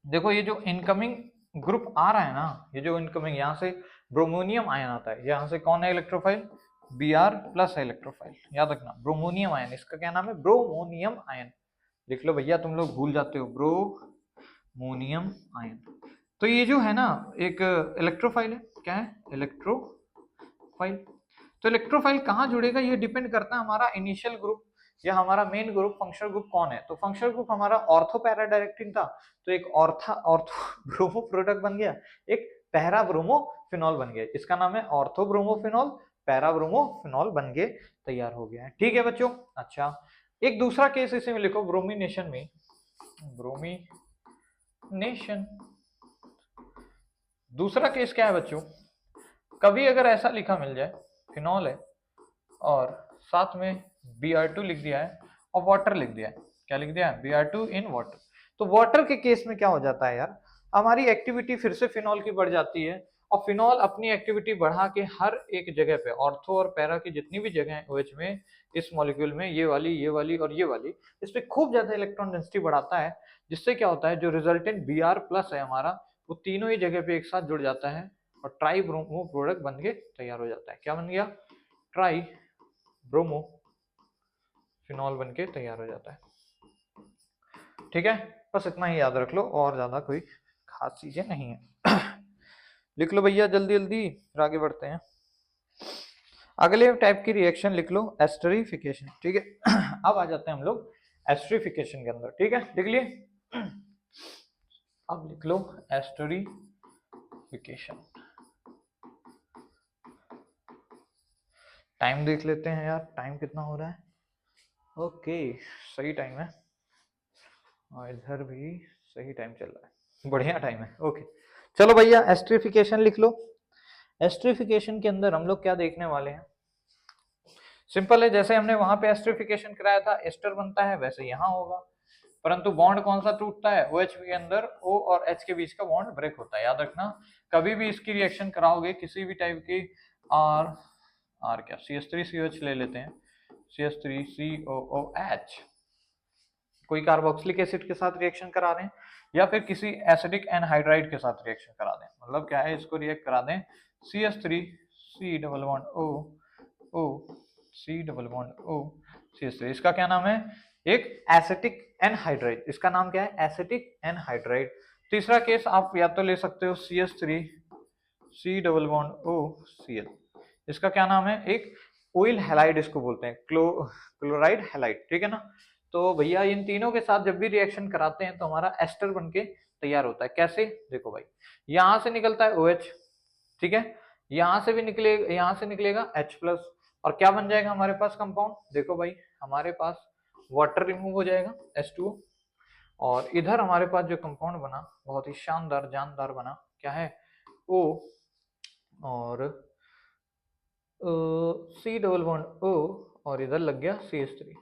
देखो ये जो इनकमिंग ग्रुप आ रहा है ना, ये जो इनकमिंग, यहाँ से ब्रोमोनियम आयन आता है, यहाँ से कौन है इलेक्ट्रोफाइल, Br प्लस है इलेक्ट्रोफाइल, याद रखना ब्रोमोनियम आयन, इसका क्या नाम है, ब्रोमोनियम आयन, लिख लो भैया, तुम लोग भूल जाते हो, ब्रोमोनियम आयन। तो ये जो है ना एक इलेक्ट्रोफाइल है, क्या है, इलेक्ट्रोफाइल। तो इलेक्ट्रोफाइल कहाँ जुड़ेगा ये डिपेंड करता है हमारा इनिशियल ग्रुप या हमारा मेन ग्रुप, फंक्शनल ग्रुप कौन है। तो फंक्शनल ग्रुप हमारा ऑर्थो पैरा डायरेक्टिन था, तो एक ऑर्थो ब्रोमो प्रोडक्ट बन गया, एक पैरा ब्रोमोफिनॉल बन गया, इसका नाम है ऑर्थो ब्रोमोफिनॉल, पैरा ब्रोमोफिनॉल बन के तैयार हो गया है। ठीक है बच्चों। अच्छा, एक दूसरा केस इसी में लिखो, ब्रोमिनेशन में, ब्रोमिनेशन दूसरा केस क्या है बच्चों, कभी अगर ऐसा लिखा मिल जाए, फिनॉल है और साथ में Br2 लिख दिया है और वाटर लिख दिया है, क्या लिख दिया है, Br2 इन वाटर, तो वाटर के केस में क्या हो जाता है यार, हमारी एक्टिविटी फिर से फिनॉल की बढ़ जाती है और फिनॉल अपनी एक्टिविटी बढ़ा के हर एक जगह पे ऑर्थो और पैरा की जितनी भी जगह है OH में, इस मॉलिक्यूल में ये वाली और ये वाली, इस पे खूब ज्यादा इलेक्ट्रॉन डेंसिटी बढ़ाता है, जिससे क्या होता है जो रिजल्टेंट Br+ है हमारा, वो तीनों ही जगह पे एक साथ जुड़ जाता है और ट्राई ब्रोमो प्रोडक्ट बन के तैयार हो जाता है। क्या बन गया? ट्राई ब्रोमो फिनॉल बन के तैयार हो जाता है। ठीक है, बस इतना ही याद रख लो, और ज्यादा कोई खास चीजें नहीं है। लिख लो भैया जल्दी जल्दी, फिर आगे बढ़ते हैं। अगले टाइप की रिएक्शन लिख लो एस्टरिफिकेशन। ठीक है, अब आ जाते हैं हम लोग एस्टरिफिकेशन के अंदर। ठीक है, लिख लिए। अब लिख लो एस्टरिफिकेशन। टाइम देख लेते हैं यार, टाइम कितना हो रहा है। ओके, सही टाइम है, और इधर भी सही टाइम चल रहा है, बढ़िया टाइम है। ओके, चलो भैया एस्टरिफिकेशन लिख लो। एस्टरिफिकेशन के अंदर हम लोग क्या देखने वाले हैं? सिंपल है, जैसे हमने वहां पे एस्टरिफिकेशन कराया था, एस्टर बनता है, वैसे यहाँ होगा, परंतु बॉन्ड कौन सा टूटता है? OH के अंदर O और H के बीच का बॉन्ड ब्रेक होता है। याद रखना, कभी भी इसकी रिएक्शन कराओगे किसी भी टाइप की, R क्या CH3COH ले लेते हैं, CH3COOH, कोई कार्बोक्सिलिक एसिड के साथ रिएक्शन करा दें या फिर किसी एसिडिक एनहाइड्राइड के साथ रिएक्शन करा दें, मतलब क्या है, इसको रिएक्ट करा दें CH3C O O C O CH3, इसका क्या नाम है? एक एसिटिक एनहाइड्राइड, इसका नाम क्या है? Acetic anhydride. तीसरा केस आप या तो ले सकते हो CH3C O Cl, इसका क्या नाम है? एक ऑयल हैलाइड इसको बोलते हैं, क्लोराइड हैलाइड। ठीक है ना? तो भैया इन तीनों के साथ जब भी रिएक्शन कराते हैं तो हमारा एस्टर बनके तैयार होता है। कैसे? देखो भाई, यहां से निकलता है OH, ठीक है, यहां से भी निकलेगा, यहां से निकलेगा H+, और क्या बन जाएगा हमारे पास कंपाउंड? देखो भाई, हमारे पास वाटर रिमूव हो जाएगा H2O, और इधर हमारे पास जो कंपाउंड बना बहुत ही शानदार जानदार बना, क्या है? O और C⋯O, और इधर लग गया CH3,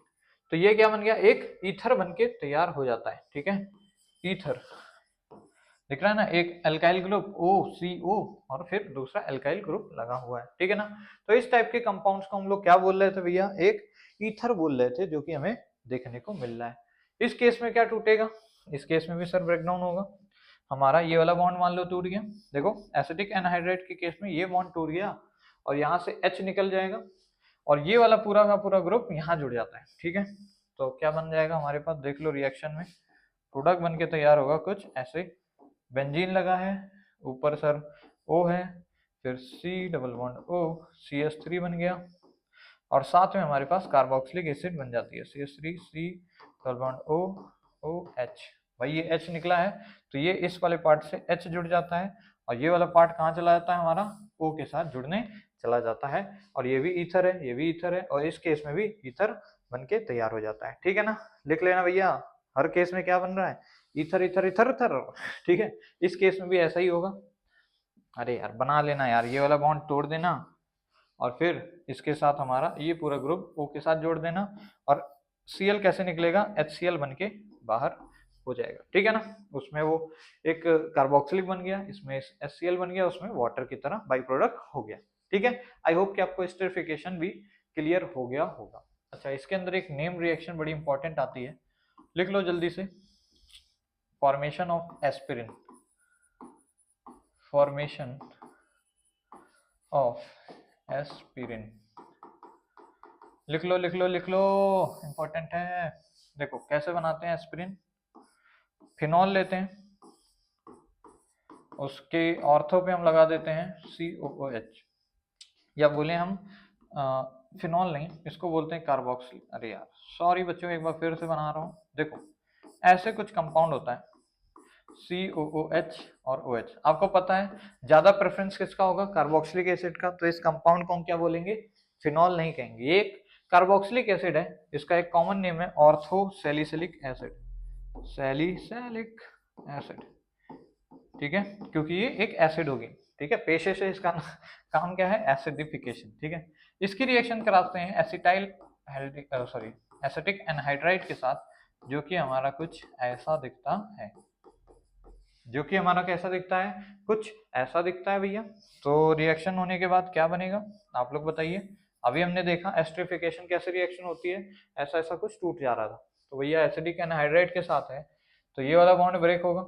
तो ये क्या बन गया? एक ईथर बनके तैयार हो जाता है। ठीक है, ईथर दिख रहा है ना, एक एल्काइल ग्रुप OCO और फिर दूसरा एल्काइल ग्रुप लगा हुआ है। ठीक है ना? तो इस टाइप के कंपाउंड्स को हम लोग क्या बोल रहे थे भैया? एक ईथर बोल रहे थे, जो कि हमें देखने को मिल रहा है। इस केस में क्या टूटेगा? इस केस में भी सर ब्रेकडाउन होगा। हमारा ये वाला बॉन्ड मान लो टूट गया, देखो एसिटिक एनहाइड्राइड के केस में ये बॉन्ड टूट गया और यहाँ से H निकल जाएगा, और ये वाला पूरा का पूरा ग्रुप यहाँ जुड़ जाता है। ठीक है, तो क्या बन जाएगा हमारे पास? देख लो, रिएक्शन में प्रोडक्ट बन के तैयार होगा कुछ ऐसे। बेंजीन लगा है, ऊपर सर O है, फिर C⋯O CH3 बन गया, और साथ में हमारे पास कार्बोक्सिलिक एसिड बन जाती है CH3C⋯O OH। भाई ये H निकला है तो ये इस वाले पार्ट से H जुड़ जाता है, और ये वाला पार्ट कहाँ चला जाता है? हमारा O के साथ जुड़ने चला जाता है, और ये भी ईथर है, ये भी ईथर है, और इस केस में भी ईथर बन के तैयार हो जाता है। ठीक है ना? लिख लेना भैया, हर केस में क्या बन रहा है? Ether ether ether ether. ठीक है, इस केस में भी ऐसा ही होगा। अरे यार बना लेना यार, ये वाला बॉन्ड तोड़ देना, और फिर इसके साथ हमारा ये पूरा ग्रुप O के साथ जोड़ देना, और Cl कैसे निकलेगा? HCl बन के बाहर हो जाएगा। ठीक है ना? उसमें वो एक कार्बोक्सिलिक बन गया, इसमें HCl बन गया, उसमें वाटर की तरह बाई प्रोडक्ट हो गया। ठीक है, आई होप कि आपको एस्टरिफिकेशन भी क्लियर हो गया होगा। अच्छा, इसके अंदर एक नेम रिएक्शन बड़ी इंपॉर्टेंट आती है, लिख लो जल्दी से। Formation of aspirin, formation of aspirin, लिख लो लिख लो लिख लो, इंपॉर्टेंट है। देखो कैसे बनाते हैं एस्पिरिन। फिनॉल लेते हैं, उसके ऑर्थो पे हम लगा देते हैं COOH, या बोले हम फिनॉल नहीं, इसको बोलते हैं कार्बोक्सिल। अरे यार सॉरी बच्चों, एक बार फिर से बना रहा हूँ। देखो ऐसे कुछ कंपाउंड होता है COOH और OH, आपको पता है ज्यादा प्रेफरेंस किसका होगा? कार्बोक्सिलिक एसिड का, तो इस कंपाउंड को हम क्या बोलेंगे? फिनॉल नहीं कहेंगे। ये एक कार्बोक्सिलिक एसिड है, इसका एक कॉमन नेम है ऑर्थोसैलिसिलिक एसिड, सैलिसिलिक एसिड। ठीक है, क्योंकि ये एक एसिड होगी। ठीक है, पेशे से इसका काम क्या है? एसिडिफिकेशन। ठीक है, इसकी रिएक्शन कराते हैं एसिटिक एनहाइड्राइड के साथ, जो कि हमारा कुछ ऐसा दिखता है। जो कि हमारा कैसा दिखता है, कुछ ऐसा दिखता है भैया। तो रिएक्शन होने के बाद क्या बनेगा आप लोग बताइए। अभी हमने देखा एस्टरिफिकेशन कैसे रिएक्शन होती है, ऐसा ऐसा कुछ टूट जा रहा था, तो भैया एसिडिक एनहाइड्राइड के साथ है तो ये वाला बॉन्ड ब्रेक होगा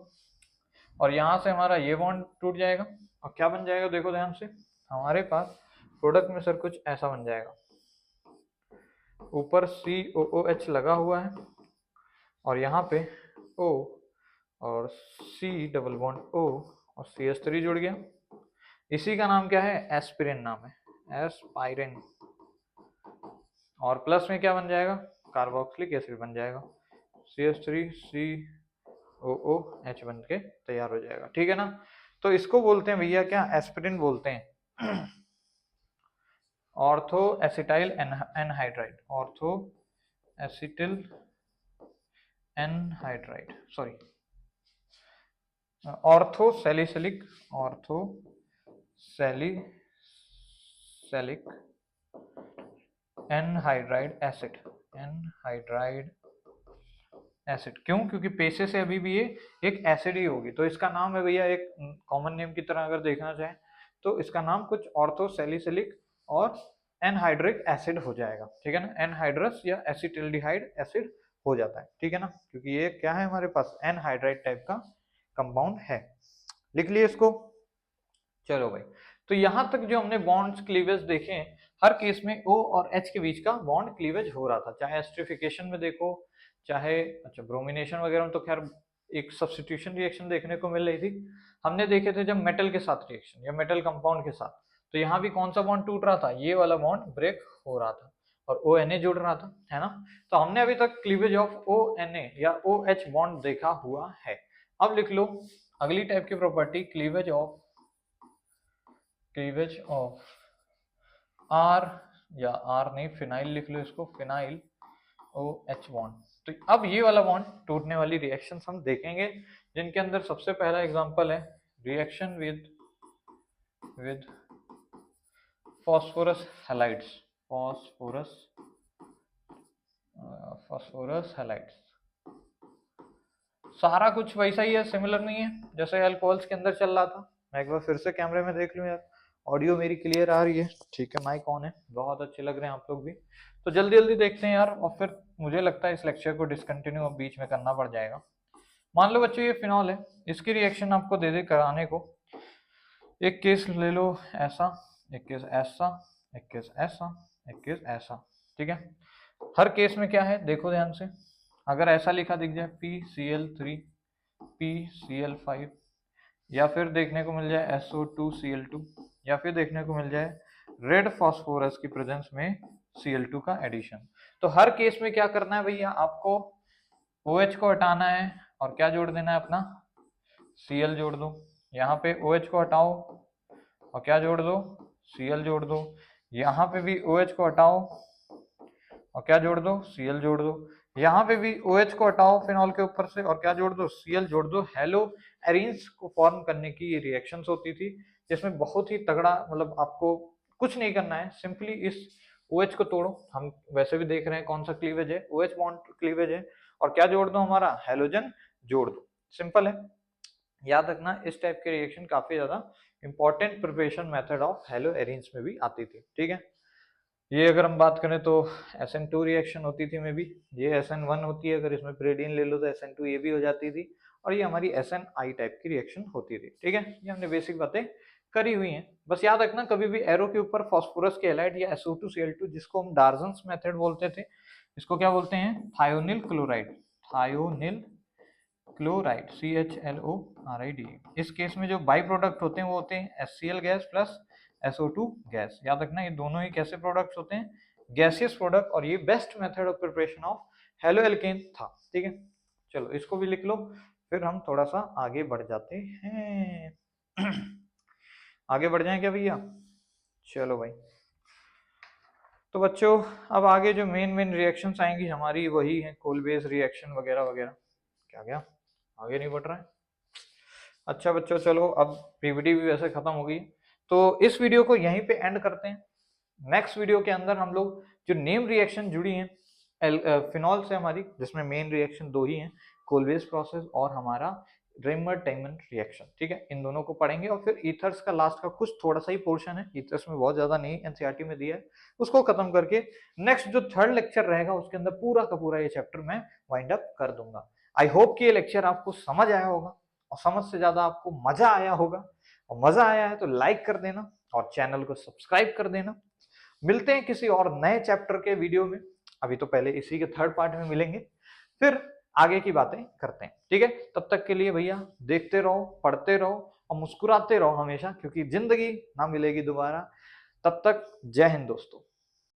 और यहाँ से हमारा ये बॉन्ड टूट जाएगा और क्या बन जाएगा, देखो ध्यान से, हमारे पास प्रोडक्ट में सर कुछ ऐसा बन जाएगा। ऊपर COOH लगा हुआ है और यहाँ पे O और C डबल बॉन्ड O और CH3 जुड़ गया। इसी का नाम क्या है, एस्पिरिन नाम है, एस्पाइरिन। और प्लस में क्या बन जाएगा, कार्बोक्सिलिक एसिड बन जाएगा, CH3COOH बन के तैयार हो जाएगा, ठीक है ना। तो इसको बोलते हैं भैया क्या, एस्पिरिन बोलते हैं, ortho acetyl anhydride, ortho acetyl anhydride, sorry orthosalicylic, orthosalicylic anhydride acid, anhydride acid. क्यों, क्योंकि पेशे से अभी भी ये एक एसिड ही होगी, तो इसका नाम है भैया, एक कॉमन नेम की तरह अगर देखना चाहें तो इसका नाम कुछ ऑर्थोसैलिसिलिक और एनहाइड्रिक एसिड हो जाएगा, ठीक है ना, एनहाइड्रस या एसिटिल्डिहाइड एसिड हो जाता है, ठीक है ना, क्योंकि ये क्या है हमारे पास, एनहाइड्राइड टाइप का कंपाउंड है। लिख लिए इसको। चलो भाई, तो यहां तक जो हमने बॉन्ड्स क्लीवेज देखे हैं, हर केस में O और H के बीच का बॉन्ड क्लीवेज हो रहा था, चाहे एस्टरिफिकेशन में देखो, चाहे अच्छा ब्रोमिनेशन वगैरह में तो खैर एक सब्स्टिट्यूशन रिएक्शन देखने को मिल रही थी। हमने देखे थे जब मेटल के साथ रिएक्शन या मेटल कंपाउंड के साथ, तो यहाँ भी कौन सा बॉन्ड टूट रहा था, ये वाला बॉन्ड ब्रेक हो रहा था और ONA जुड़ रहा था, है ना। तो हमने अभी तक क्लीवेज ऑफ ONA या OH बॉन्ड देखा हुआ है। अब लिख लो अगली टाइप की प्रॉपर्टी, क्लीवेज ऑफ R, या R नहीं, फिनाइल लिख लो इसको, फिनाइल OH बॉन्ड। तो अब ये वाला बॉन्ड टूटने वाली रिएक्शंस हम देखेंगे, जिनके अंदर सबसे पहला एग्जांपल है reaction with phosphorus halides, phosphorus halides. सारा कुछ वैसा ही है, सिमिलर नहीं है जैसे अल्कोहल्स के अंदर चल रहा था। मैं एक बार फिर से कैमरे में देख लूं यार, ऑडियो मेरी क्लियर आ रही है, ठीक है, माइक ऑन है, बहुत अच्छे लग रहे हैं आप लोग भी। तो जल्दी जल्दी देखते हैं यार, और फिर मुझे लगता है इस लेक्चर को डिसकंटिन्यू अब बीच में करना पड़ जाएगा। मान लो बच्चों ये फिनॉल है, इसकी रिएक्शन आपको दे दे कराने को, एक केस ले लो ऐसा, एक केस ऐसा, एक केस ऐसा, एक केस ऐसा, ठीक है। हर केस में क्या है देखो ध्यान से, अगर ऐसा लिखा दिख जाए PCl3 PCl5, या फिर देखने को मिल जाए SO2Cl2, या फिर देखने को मिल जाए रेड फास्फोरस की प्रेजेंस में Cl2 का एडिशन, तो हर केस में क्या करना है भैया, आपको OH को हटाना है और क्या जोड़ देना है अपना, Cl जोड़ दो। यहाँ पे OH को हटाओ और क्या जोड़ दो, Cl जोड़ दो। यहाँ पे भी OH को हटाओ और क्या जोड़ दो, Cl जोड़ दो। यहाँ पे भी OH को हटाओ फिनॉल के ऊपर से और क्या जोड़ दो, Cl जोड़ दो। हेलो एरीन्स को फॉर्म करने की ये रिएक्शंस होती थी, जिसमें बहुत ही तगड़ा, मतलब आपको कुछ नहीं करना है, सिंपली इस OH को तोड़ो। हम वैसे भी देख रहे हैं कौन सा क्लीवेज है, OH बॉन्ड क्लीवेज है, और क्या जोड़ दो, हमारा हेलोजन जोड़ दो, सिंपल है। याद रखना इस टाइप के रिएक्शन काफी ज्यादा important preparation method of hello arenes में भी आती थी, ठीक है। ये अगर हम बात करें तो SN2 रिएक्शन होती थी में भी, ये SN1 होती है, अगर इसमें pyridine ले लो तो SN2 ये भी हो जाती थी, और ये हमारी SNI टाइप की रिएक्शन होती थी, ठीक है। ये हमने बेसिक बातें करी हुई हैं, बस याद रखना कभी भी एरो के ऊपर फास्फोरस के हैलाइड या SO2Cl2, जिसको हम डार्जन्स मेथड बोलते थे, इसको क्या बोलते हैं, thionyl chloride, thionyl chloride CHLORID। इस केस में जो बाई प्रोडक्ट होते हैं वो होते हैं HCl gas plus SO2 gas. याद रखना ये दोनों ही कैसे प्रोडक्ट्स होते हैं, गैसियस प्रोडक्ट, और ये best method of preparation of halo alkane था, ठीक है। चलो इसको भी लिख लो, फिर हम थोड़ा सा आगे बढ़ जाते हैं। आगे बढ़ जाएं क्या भैया, चलो भाई। तो बच्चों अब आगे जो मेन रिएक्शंस आएंगी हमारी वही है कोल बेस रिएक्शन वगैरह वगैरह। क्या गया, आगे नहीं बढ़ रहा है। अच्छा बच्चों चलो, अब पीवीटी भी वैसे खत्म हो गई, तो इस वीडियो को यहीं पे एंड करते हैं। नेक्स्ट वीडियो के अंदर हम लोग जो नेम रिएक्शन जुड़ी हैं फिनॉल से हमारी, जिसमें मेन रिएक्शन दो ही हैं, कोलवेज प्रोसेस और हमारा रेमर-टेमन रिएक्शन, ठीक है, इन दोनों को पढ़ेंगे और फिर ईथर्स का लास्ट का कुछ थोड़ा सा ही पोर्शन है, ईथर्स में बहुत ज्यादा नहीं एनसीईआरटी में दिया है, उसको खत्म करके नेक्स्ट जो थर्ड लेक्चर रहेगा उसके अंदर पूरा का पूरा ये चैप्टर मैं वाइंड अप कर दूंगा। आई होप कि ये लेक्चर आपको समझ आया होगा और समझ से ज्यादा आपको मजा आया होगा, और मजा आया है तो लाइक कर देना और चैनल को सब्सक्राइब कर देना। मिलते हैं किसी और नए चैप्टर के वीडियो में, अभी तो पहले इसी के थर्ड पार्ट में मिलेंगे, फिर आगे की बातें करते हैं, ठीक है। तब तक के लिए भैया देखते रहो, पढ़ते रहो और मुस्कुराते रहो हमेशा, क्योंकि जिंदगी ना मिलेगी दोबारा। तब तक जय हिंद दोस्तों।